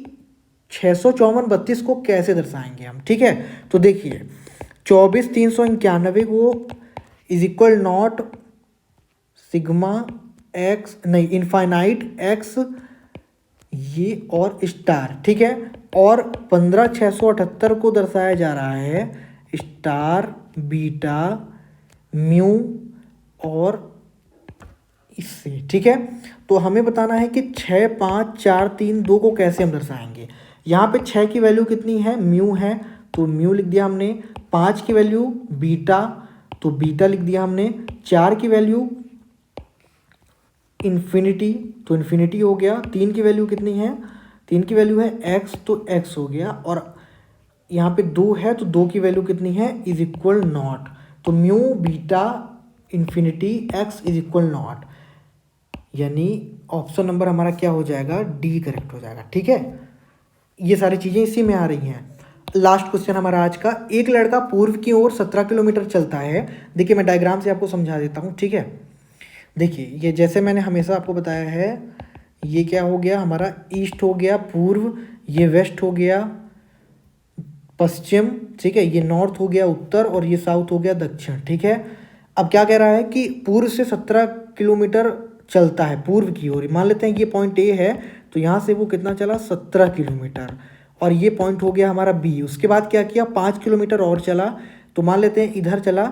654 को कैसे दर्शाएंगे हम, ठीक है। तो देखिए 24,391 को is equal not sigma x नहीं, इनफाइनाइट एक्स ये और स्टार, ठीक है। और 15678 को दर्शाया जा रहा है स्टार, बीटा, म्यू और इससे, ठीक है। तो हमें बताना है कि 6 5 4 3 2 को कैसे हम दर्शाएंगे। यहाँ पे 6 की वैल्यू कितनी है, म्यू है, तो म्यू लिख दिया हमने। 5 की वैल्यू बीटा, तो बीटा लिख दिया हमने। 4 की वैल्यू इन्फिनिटी, तो इन्फिनिटी हो गया। 3 की वैल्यू कितनी है, 3 की वैल्यू है एक्स, तो एक्स हो गया। और यहाँ पे 2 है, तो 2 की वैल्यू कितनी है, इज इक्वल नॉट। तो mu beta infinity x is equal not, यानी ऑप्शन नंबर हमारा क्या हो जाएगा, डी करेक्ट हो जाएगा, ठीक है। ये सारी चीज़ें इसी में आ रही हैं। लास्ट क्वेश्चन हमारा आज का, एक लड़का पूर्व की ओर 17 किलोमीटर चलता है। देखिए मैं डायग्राम से आपको समझा देता हूँ, ठीक है। देखिए ये जैसे मैंने हमेशा आपको बताया है, ये क्या हो गया हमारा, ईस्ट हो गया पूर्व, ये वेस्ट हो गया पश्चिम, ठीक है, ये नॉर्थ हो गया उत्तर, और ये साउथ हो गया दक्षिण, ठीक है। अब क्या कह रहा है कि पूर्व से 17 किलोमीटर चलता है पूर्व की ओर। मान लेते हैं कि ये पॉइंट ए है, तो यहाँ से वो कितना चला, 17 किलोमीटर, और ये पॉइंट हो गया हमारा बी। उसके बाद क्या किया, 5 किलोमीटर और चला, तो मान लेते हैं इधर चला,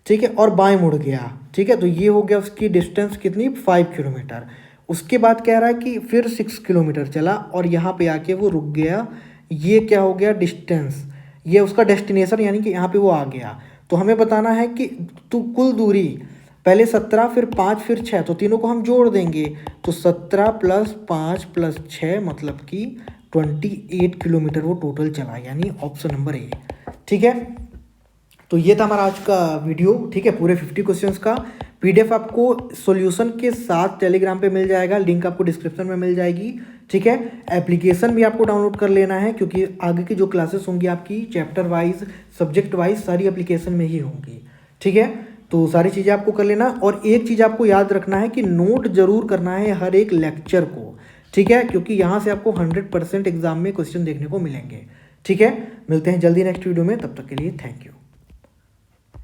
ठीक है, और बाएं मुड़ गया, ठीक है। तो ये हो गया उसकी डिस्टेंस कितनी, 5 किलोमीटर। उसके बाद कह रहा है कि फिर 6 किलोमीटर चला और यहाँ पे आके वो रुक गया। ये क्या हो गया, डिस्टेंस, ये उसका डेस्टिनेशन, यानी कि यहाँ पे वो आ गया। तो हमें बताना है कि तो कुल दूरी, पहले 17 फिर 5 फिर 6, तो तीनों को हम जोड़ देंगे, तो 17 + 5 + 6 मतलब कि 28 किलोमीटर वो टोटल चला, यानी ऑप्शन नंबर ए, ठीक है। तो ये था हमारा आज का वीडियो, ठीक है, पूरे 50 क्वेश्चंस का। पीडीएफ आपको सॉल्यूशन के साथ टेलीग्राम पे मिल जाएगा, लिंक आपको डिस्क्रिप्शन में मिल जाएगी, ठीक है। एप्लीकेशन भी आपको डाउनलोड कर लेना है, क्योंकि आगे की जो क्लासेस होंगी आपकी चैप्टर वाइज सब्जेक्ट वाइज सारी एप्लीकेशन में ही होंगी, ठीक है। तो सारी चीज़ें आपको कर लेना, और एक चीज़ आपको याद रखना है कि नोट जरूर करना है हर एक लेक्चर को, ठीक है, क्योंकि यहाँ से आपको 100% एग्जाम में क्वेश्चन देखने को मिलेंगे, ठीक है। मिलते हैं जल्दी नेक्स्ट वीडियो में, तब तक के लिए थैंक यू।